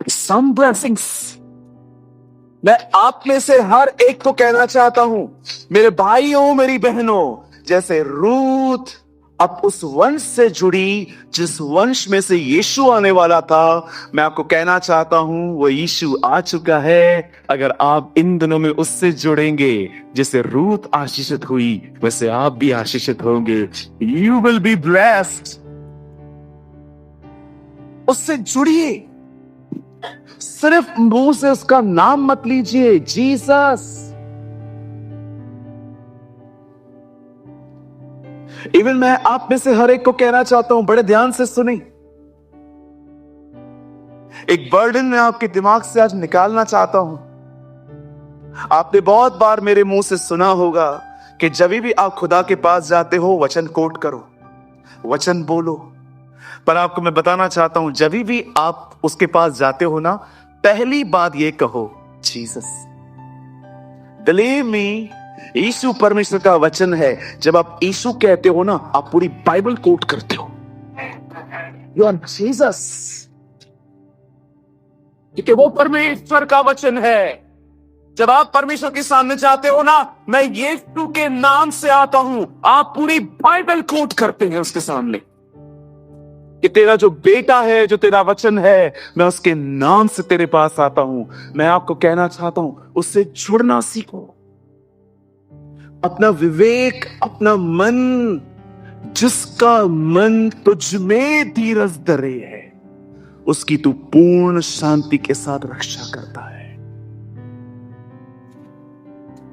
Speaker 1: Some blessings, मैं आप में से हर एक को कहना चाहता हूं, मेरे भाइयों मेरी बहनों, जैसे रूत अब उस वंश से जुड़ी जिस वंश में से यीशु आने वाला था, मैं आपको कहना चाहता हूं वो यीशु आ चुका है। अगर आप इन दिनों में उससे जुड़ेंगे, जैसे रूत आशीषित हुई वैसे आप भी आशीषित होंगे। You will be blessed. उससे जुड़िए, सिर्फ मुंह से उसका नाम मत लीजिए, जीसस। इवन मैं आप में से हर एक को कहना चाहता हूं, बड़े ध्यान से सुने। एक बर्डन मैं आपके दिमाग से आज निकालना चाहता हूं। आपने बहुत बार मेरे मुंह से सुना होगा कि जब भी आप खुदा के पास जाते हो, वचन कोट करो, वचन बोलो। पर आपको मैं बताना चाहता हूं, जब भी आप उसके पास जाते हो ना, पहली बात ये कहो, जीसस। बिलीव मी, यीशु परमेश्वर का वचन है। जब आप यीशु कहते हो ना, आप पूरी बाइबल कोट करते हो, यू आर जीसस, क्योंकि वो परमेश्वर का वचन है। जब आप परमेश्वर के सामने जाते हो ना, मैं यीशु के नाम से आता हूं, आप पूरी बाइबल कोट करते हैं उसके सामने कि तेरा जो बेटा है, जो तेरा वचन है, मैं उसके नाम से तेरे पास आता हूं। मैं आपको कहना चाहता हूं, उससे जुड़ना सीखो। अपना विवेक, अपना मन, जिसका मन तुझ में धीरज धरे है, उसकी तू पूर्ण शांति के साथ रक्षा करता है।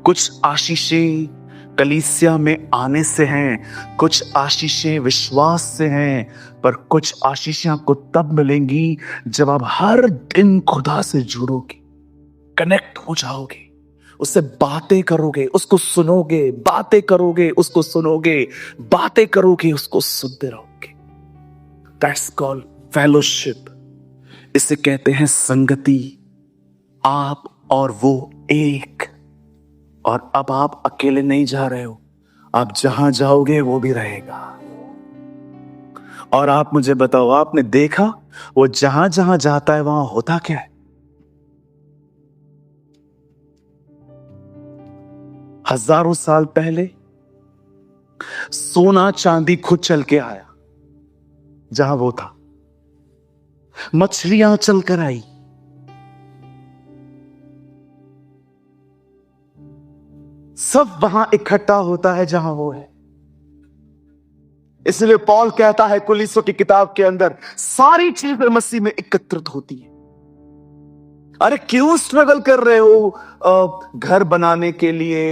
Speaker 1: कुछ आशीषें कलीसिया में आने से हैं, कुछ आशीषें विश्वास से हैं, पर कुछ आशीषें आपको तब मिलेंगी जब आप हर दिन खुदा से जुड़ोगे, कनेक्ट हो जाओगे, उससे बातें करोगे, उसको सुनोगे, बातें करोगे, उसको सुनोगे, बातें करोगे, उसको सुनते रहोगे। That's called fellowship. इसे कहते हैं संगति। आप और वो एक। और अब आप अकेले नहीं जा रहे हो, आप जहां जाओगे वो भी रहेगा। और आप मुझे बताओ, आपने देखा वो जहां जहां जाता है वहां होता क्या है? हजारों साल पहले सोना चांदी खुद चल के आया जहां वो था, मछलियां चलकर आई, सब वहां इकट्ठा होता है जहां वो है। इसलिए पौल कहता है कुलीसियों की किताब के अंदर, सारी चीजें मसीह में एकत्रित होती है। अरे क्यों स्ट्रगल कर रहे हो घर बनाने के लिए,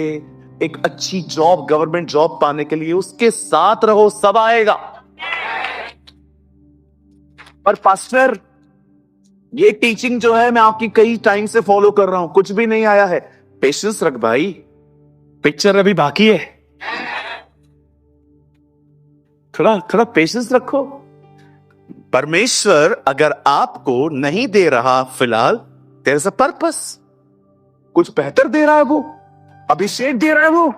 Speaker 1: एक अच्छी जॉब, गवर्नमेंट जॉब पाने के लिए? उसके साथ रहो, सब आएगा। पर पास्टर, ये टीचिंग जो है मैं आपकी कई टाइम से फॉलो कर रहा हूं, कुछ भी नहीं आया है। पेशेंस रख भाई, पिक्चर अभी बाकी है। थोड़ा थोड़ा पेशेंस रखो। परमेश्वर अगर आपको नहीं दे रहा फिलहाल, देयर इज अ पर्पस, कुछ बेहतर दे रहा है, वो अभिषेक दे रहा है। वो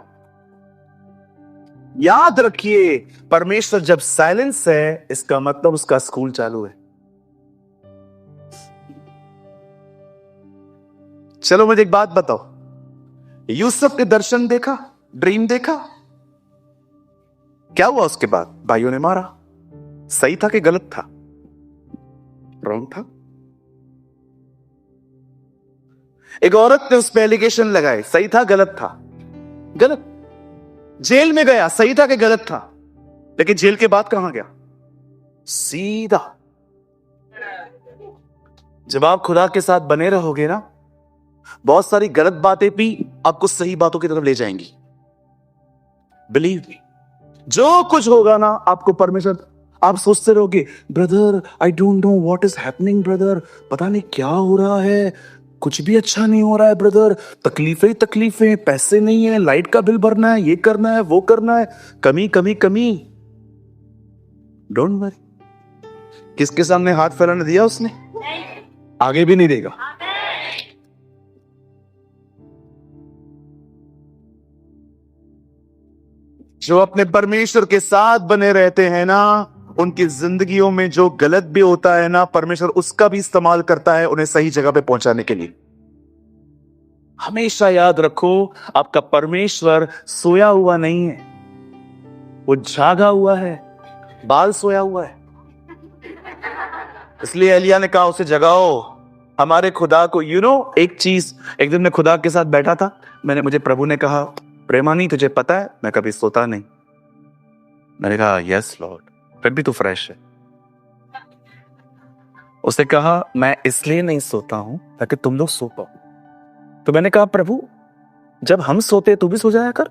Speaker 1: याद रखिए, परमेश्वर जब साइलेंस है, इसका मतलब उसका स्कूल चालू है। चलो मुझे एक बात बताओ, यूसुफ ने दर्शन देखा, ड्रीम देखा, क्या हुआ उसके बाद? भाइयों ने मारा। सही था कि गलत था? रॉन्ग था। एक औरत ने उस पर एलिगेशन लगाए, सही था गलत था? गलत। जेल में गया, सही था कि गलत था? लेकिन जेल के बाद कहां गया? सीधा। जब आप खुदा के साथ बने रहोगे ना, बहुत सारी गलत बातें भी आपको सही बातों की तरफ ले जाएंगी। बिलीव मी, जो कुछ होगा ना आपको परमेश्वर, आप सोचते रहोगे brother I don't know what is happening brother, पता नहीं क्या हो रहा है, कुछ भी अच्छा नहीं हो रहा है ब्रदर, तकलीफें तकलीफें, पैसे नहीं है, लाइट का बिल भरना है, ये करना है, वो करना है, कमी कमी कमी। Don't worry. किसके सामने हाथ फैलाने दिया उसने? आगे भी नहीं देगा। जो अपने परमेश्वर के साथ बने रहते हैं ना, उनकी जिंदगियों में जो गलत भी होता है ना, परमेश्वर उसका भी इस्तेमाल करता है उन्हें सही जगह पे पहुंचाने के लिए। हमेशा याद रखो, आपका परमेश्वर सोया हुआ नहीं है, वो जागा हुआ है, बाल सोया हुआ है। इसलिए एलिया ने कहा उसे जगाओ। हमारे खुदा को एक चीज, एक दिन मैं खुदा के साथ बैठा था, मुझे प्रभु ने कहा, प्रेमानी तुझे पता है मैं कभी सोता नहीं। मैंने कहा यस लॉर्ड, फिर भी तू फ्रेश है। उसने कहा मैं इसलिए नहीं सोता हूं ताकि तुम लोग सो पाओ। तो मैंने कहा प्रभु, जब हम सोते तू भी सो जाया कर।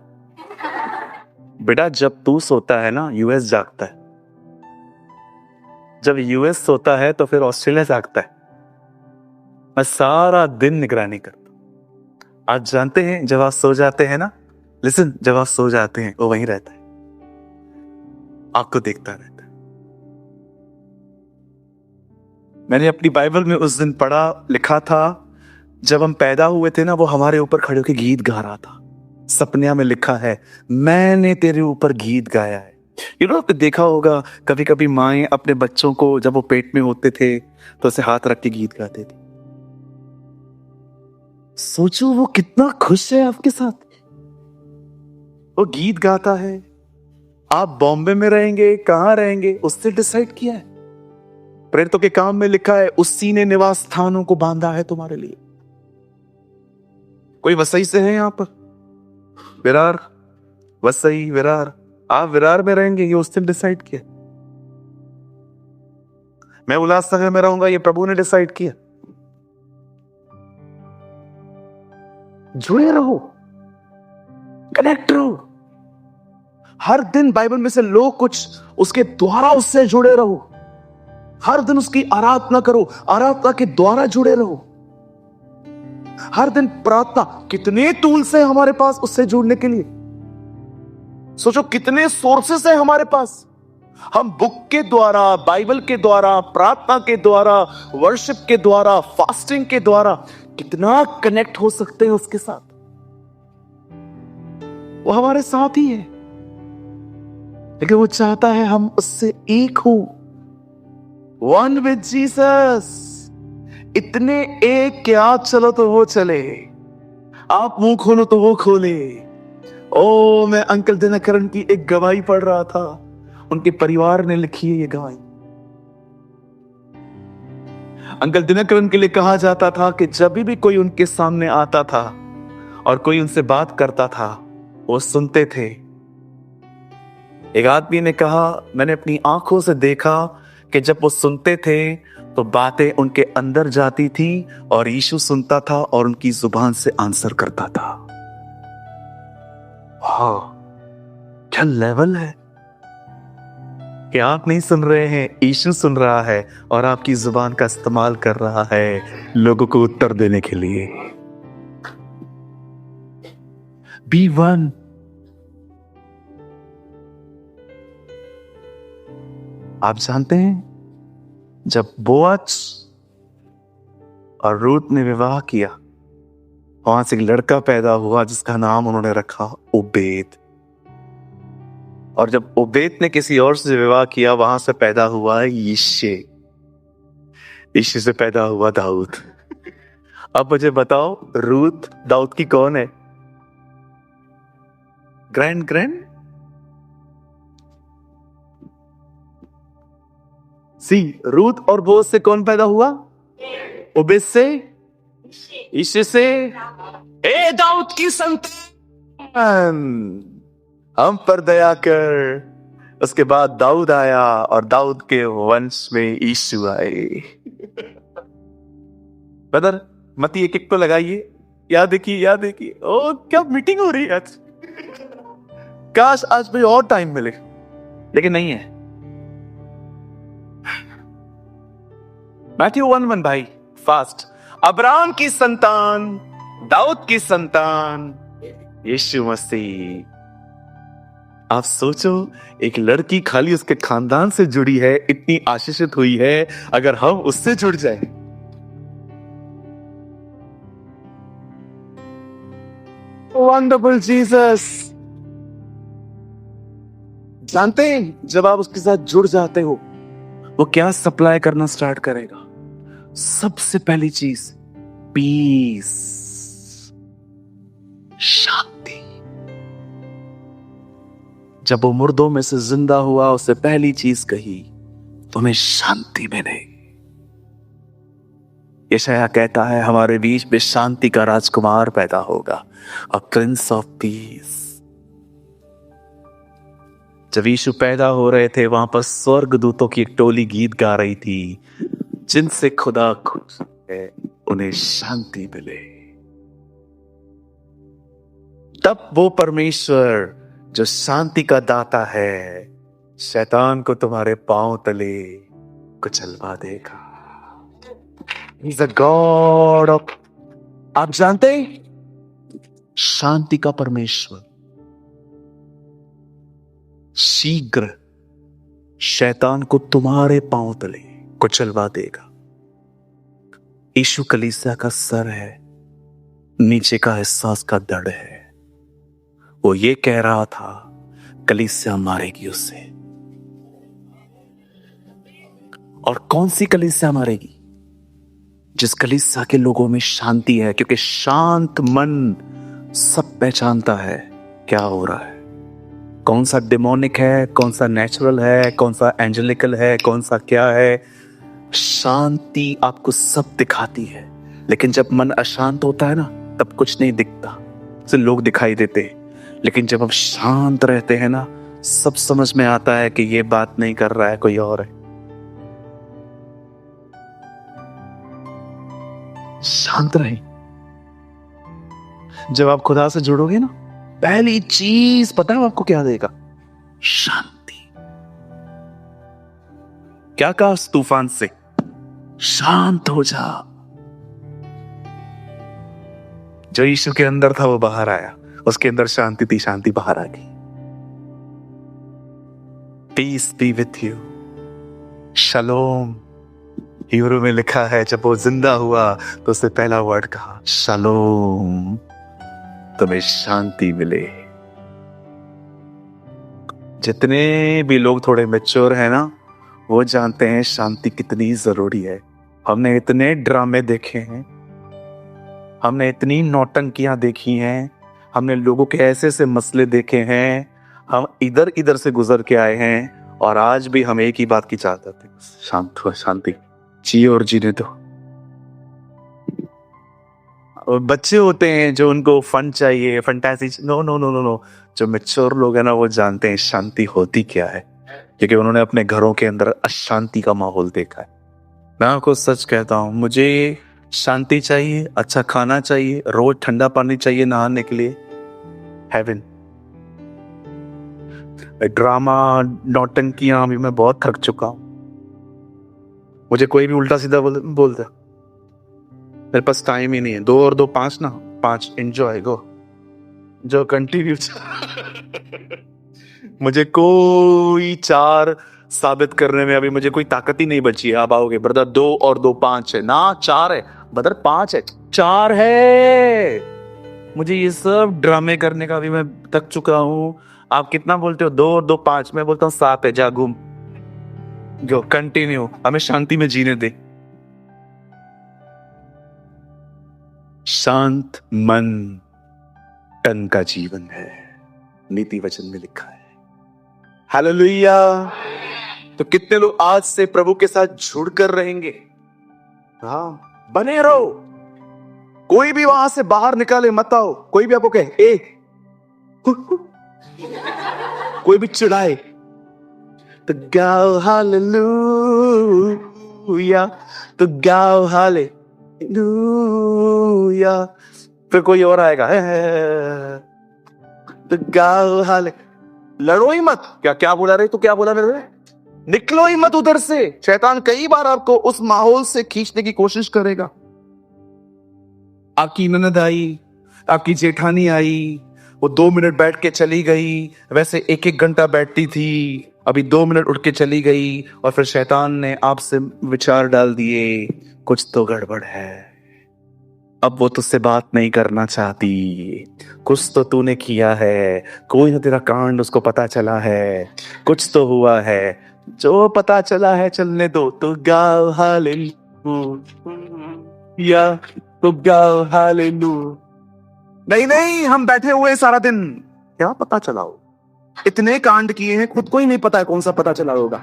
Speaker 1: बेटा, जब तू सोता है ना, यूएस जागता है। जब यूएस सोता है तो फिर ऑस्ट्रेलिया जागता है। मैं सारा दिन निगरानी करता। आज जानते हैं जब आप सो जाते हैं ना, लिसन, जब आप सो जाते हैं वो वहीं रहता है, आपको देखता रहता है। मैंने अपनी बाइबल में उस दिन पढ़ा, लिखा था, जब हम पैदा हुए थे ना, वो हमारे ऊपर खड़े होकर गीत गा रहा था। सपनिया में लिखा है, मैंने तेरे ऊपर गीत गाया है। आपने देखा होगा कभी कभी माएं अपने बच्चों को जब वो पेट में होते थे तो उसे हाथ रख के गीत गाते थे। सोचो वो कितना खुश है आपके साथ, वो गीत गाता है। आप बॉम्बे में रहेंगे, कहां रहेंगे, उससे डिसाइड किया है। प्रेरितों के काम में लिखा है, उसी ने निवास स्थानों को बांधा है तुम्हारे लिए। कोई वसई से है यहां पर? विरार, वसई, विरार, आप विरार में रहेंगे, ये उसने डिसाइड किया। मैं उल्लासनगर में रहूंगा, ये प्रभु ने डिसाइड किया। जुड़े रहो, कनेक्ट रहो। हर दिन बाइबल में से लो कुछ उसके द्वारा उससे जुड़े रहो। हर दिन उसकी आराधना करो, आराधना के द्वारा जुड़े रहो। हर दिन प्रार्थना, कितने टूल्स हैं हमारे पास उससे जुड़ने के लिए। सोचो कितने सोर्सेस हैं हमारे पास। हम बुक के द्वारा, बाइबल के द्वारा, प्रार्थना के द्वारा, वर्शिप के द्वारा, फास्टिंग के द्वारा कितना कनेक्ट हो सकते हैं उसके साथ। वो हमारे साथ ही है, लेकिन वो चाहता है हम उससे एक हो, वन विद जीसस। इतने एक कि आप चलो तो वो चले, आप मुंह खोलो तो वो खोले। ओ, मैं अंकल दिनकरन की एक गवाही पढ़ रहा था, उनके परिवार ने लिखी है ये गवाही। अंकल दिनकरन के लिए कहा जाता था कि जब भी कोई उनके सामने आता था और कोई उनसे बात करता था, वो सुनते थे। एक आदमी ने कहा, मैंने अपनी आंखों से देखा कि जब वो सुनते थे तो बातें उनके अंदर जाती थी और यीशु सुनता था और उनकी जुबान से आंसर करता था। वाह, क्या लेवल है! कि आप नहीं सुन रहे हैं, यीशु सुन रहा है और आपकी जुबान का इस्तेमाल कर रहा है लोगों को उत्तर देने के लिए। Be one. आप जानते हैं जब बोअज और रूथ ने विवाह किया, वहां से एक लड़का पैदा हुआ जिसका नाम उन्होंने रखा ओबेद। और जब ओबेद ने किसी और से विवाह किया, वहां से पैदा हुआ यिशे। यिशे से पैदा हुआ दाऊद। अब मुझे बताओ, रूथ दाऊद की कौन है? ग्रैंड सी। रूथ और बोअज से कौन पैदा हुआ? ओबेद से, यिशे से, ए दाऊद की संतान, हम पर दया कर। उसके बाद दाऊद आया और दाऊद के वंश में यीशु आए। ब्रदर मत ये किक तो लगाइए, याद देखिए। ओ क्या मीटिंग हो रही है आज। काश आज भी और टाइम मिले, लेकिन नहीं है। मैथ्यू 1:1 भाई, फास्ट। अब्राहम की संतान, दाऊद की संतान, यीशु मसीह। आप सोचो, एक लड़की खाली उसके खानदान से जुड़ी है, इतनी आशीषित हुई है, अगर हम उससे जुड़ जाए। Wonderful Jesus. जानते हैं जब आप उसके साथ जुड़ जाते हो, वो क्या सप्लाई करना स्टार्ट करेगा? सबसे पहली चीज पीस, शांति। जब वो मुर्दों में से जिंदा हुआ, उससे पहली चीज कही, तुम्हें शांति मिलेगी। यशायाह कहता है हमारे बीच में शांति का राजकुमार पैदा होगा, अ प्रिंस ऑफ पीस। जब यीशु पैदा हो रहे थे, वहां पर स्वर्गदूतों की एक टोली गीत गा रही थी, जिनसे खुदा खुश है उन्हें शांति मिले। तब वो परमेश्वर जो शांति का दाता है, शैतान को तुम्हारे पांव तले कुचलवा देगा। He's a God of, आप जानते हैं शांति का परमेश्वर शीघ्र शैतान को तुम्हारे पांव तले कुचलवा देगा। यीशु कलीसिया का सर है, नीचे का हिस्सा उसका धड़ है। वो ये कह रहा था कलीसिया मारेगी उससे। और कौन सी कलीसिया मारेगी? जिस कलीसिया के लोगों में शांति है, क्योंकि शांत मन सब पहचानता है क्या हो रहा है, कौन सा डिमोनिक है, कौन सा नेचुरल है, कौन सा एंजेलिकल है, कौन सा क्या है। शांति आपको सब दिखाती है। लेकिन जब मन अशांत होता है ना, तब कुछ नहीं दिखता, सिर्फ लोग दिखाई देते हैं। लेकिन जब आप शांत रहते हैं ना, सब समझ में आता है कि ये बात नहीं कर रहा है, कोई और है। शांत रहे। जब आप खुदा से जुड़ोगे ना, पहली चीज पता है आपको क्या देगा? शांति। क्या कहा उस तूफान से? शांत हो जा। जो यीशु के अंदर था वो बाहर आया, उसके अंदर शांति थी, शांति बाहर आ गई। Peace be with you, shalom. Hebrew में लिखा है जब वो जिंदा हुआ तो उससे पहला वर्ड कहा शलोम, तुम्हें शांति मिले। जितने भी लोग थोड़े मैच्योर हैं ना, वो जानते हैं शांति कितनी जरूरी है। हमने इतने ड्रामे देखे हैं, हमने इतनी नौटंकियां देखी हैं, हमने लोगों के ऐसे ऐसे मसले देखे हैं, हम इधर इधर से गुजर के आए हैं, और आज भी हम एक ही बात की चाहते थे, शांत हो, शांति जिए और जीने दो। और बच्चे होते हैं जो उनको फन चाहिए, fantasy. No no no no no. जो मैच्योर लोग हैं ना, वो जानते हैं शांति होती क्या है, क्योंकि उन्होंने अपने घरों के अंदर अशांति का माहौल देखा है। मैं आपको सच कहता हूं, मुझे शांति चाहिए, अच्छा खाना चाहिए, रोज ठंडा पानी चाहिए नहाने के लिए, हेवन। ड्रामा, नौटंकियां, अभी मैं बहुत थक चुका हूं। मुझे कोई भी उल्टा सीधा बोल दे, मेरे पास टाइम ही नहीं है। 2 और 2 5 ना, 5। एंजॉय, गो जो कंटिन्यू। मुझे कोई 4 साबित करने में अभी मुझे कोई ताकत ही नहीं बची है। आप आओगे ब्रदर 2 और 2 5 है ना, 4 है ब्रदर, 5 है, 4 है। मुझे ये सब ड्रामे करने का भी मैं थक चुका हूं। आप कितना बोलते हो? 2 और 2 5, मैं बोलता हूँ 7 है। जा घूम, जो कंटिन्यू, हमें शांति में जीने दे। शांत मन टन का जीवन है, नीति वचन में लिखा है। हालेलुया। तो कितने लोग आज से प्रभु के साथ जुड़कर रहेंगे? हाँ, बने रहो। कोई भी वहां से बाहर निकाले मत आओ। कोई भी आपको कहे ए, कोई भी चिढ़ाए तो गाओ हालेलुया, तो गाओ हालेलुया। फिर कोई और आएगा तो गाओ हाले। लड़ो ही मत। क्या क्या बोला रहे? तो क्या बोला मेरे? निकलो ही मत उधर से। शैतान कई बार आपको उस माहौल से खींचने की कोशिश करेगा। आपकी ननद आई, आपकी जेठानी आई, वो 2 मिनट बैठ के चली गई, वैसे 1-1 घंटा बैठती थी, अभी 2 मिनट उठ के चली गई, और फिर शैतान ने आपसे विचार डाल दिए, कुछ तो गड़बड़ है। अब वो तुझसे बात नहीं करना चाहती, कुछ तो तूने किया है, कोई ना तेरा कांड उसको पता चला है, कुछ तो हुआ है। जो पता चला है चलने दो। तो गाओ हालेलुया, तो गाओ हालेलुया। नहीं नहीं, हम बैठे हुए सारा दिन, क्या पता चला हो? इतने कांड किए हैं, खुद को ही नहीं पता है कौन सा पता चला होगा।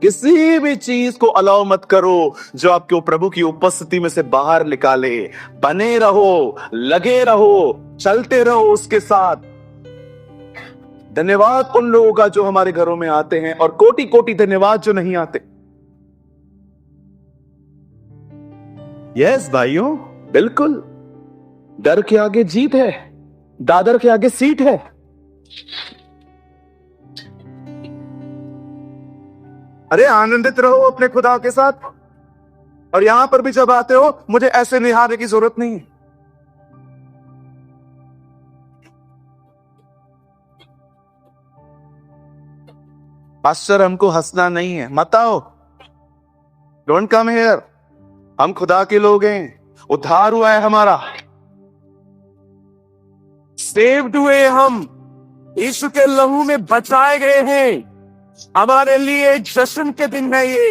Speaker 1: किसी भी चीज को अलाउ मत करो जो आपको प्रभु की उपस्थिति में से बाहर निकाले। बने रहो, लगे रहो, चलते रहो उसके साथ। धन्यवाद उन लोगों का जो हमारे घरों में आते हैं, और कोटि कोटि धन्यवाद जो नहीं आते। यस भाइयों, बिल्कुल। डर के आगे जीत है, दादर के आगे सीट है। अरे आनंदित रहो अपने खुदा के साथ। और यहां पर भी जब आते हो, मुझे ऐसे निहारने की जरूरत नहीं है। पास्टर हमको हंसना नहीं है, मत आओ, डोंट कम हियर। हम खुदा के लोग हैं, उद्धार हुआ है हमारा, सेव्ड हुए हम, यीशु के लहू में बचाए गए हैं। हमारे लिए जश्न के दिन है ये।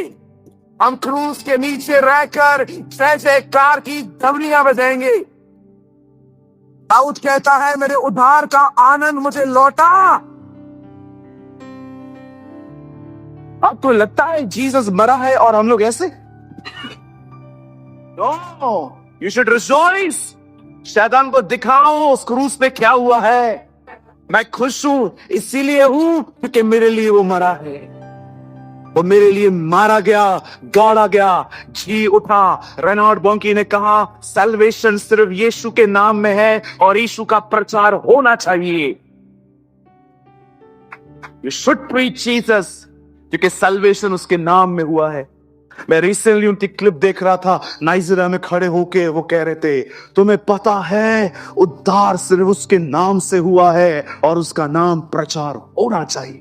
Speaker 1: हम क्रूस के नीचे रहकर जय जयकार की ध्वनियां बजाएंगे। दाऊद कहता है, मेरे उद्धार का आनंद मुझे लौटा। आपको लगता है जीसस मरा है और हम लोग ऐसे? No, you should rejoice. शैतान को दिखाओ उस क्रूस पे क्या हुआ है। मैं खुश हूं, इसीलिए हूं क्योंकि मेरे लिए वो मरा है। वो मेरे लिए मारा गया, गाड़ा गया, जी उठा। रेनॉल्ड बॉन्की ने कहा, सैल्वेशन सिर्फ यीशु के नाम में है और यीशु का प्रचार होना चाहिए। यू शुड प्रीच जीसस, क्योंकि सैल्वेशन उसके नाम में हुआ है। मैं रिसेंटली उनकी क्लिप देख रहा था, नाइजीरिया में खड़े होके वो कह रहे थे, तुम्हें पता है उद्धार सिर्फ उसके नाम से हुआ है और उसका नाम प्रचार होना चाहिए।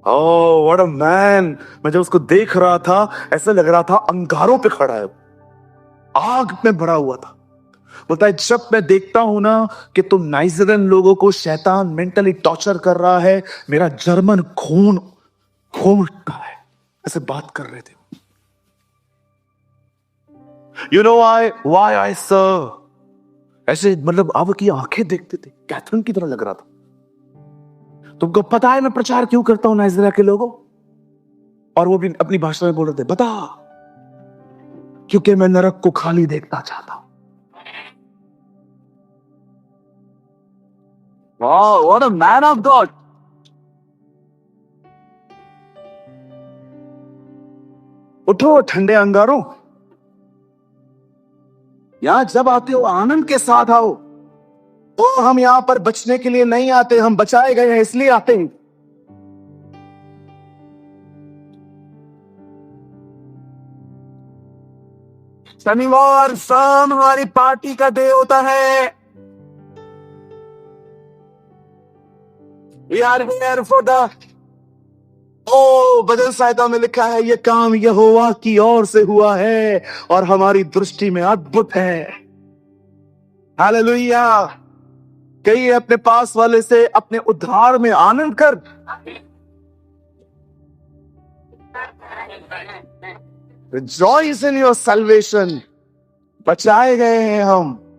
Speaker 1: Oh what a man. मैं जब उसको देख रहा था, ऐसा लग रहा था अंगारों पे खड़ा है, आग में भरा हुआ था। बोलता है, जब मैं देखता हूं ना कि तुम नाइजीरियन लोगों को शैतान मेंटली टॉर्चर कर रहा है, मेरा जर्मन खून खोल उठता है। ऐसे बात कर रहे थे। You know why I serve, ऐसे मतलब अब की आंखें देखते थे, कैथरीन की तरह लग रहा था। तुमको पता है मैं प्रचार क्यों करता हूं नाइजीरिया के लोगों? और वो भी अपनी भाषा में बोल रहे थे, बता, क्योंकि मैं नरक को खाली देखना चाहता हूं। वाह, what a man of God. उठो ठंडे अंगारों, यहां जब आते हो आनंद के साथ आओ,
Speaker 2: तो हम यहाँ पर बचने के लिए नहीं आते, हम बचाए गए हैं इसलिए आते हैं। शनिवार शाम हमारी पार्टी का डे होता है। We are here for the भजन संहिता में लिखा है, ये काम यहोवा की ओर से हुआ है और हमारी दृष्टि में अद्भुत है। हालेलुया। कहिए अपने पास वाले से, अपने उद्धार में आनंद कर। Rejoice in your salvation। बचाए गए हैं हम।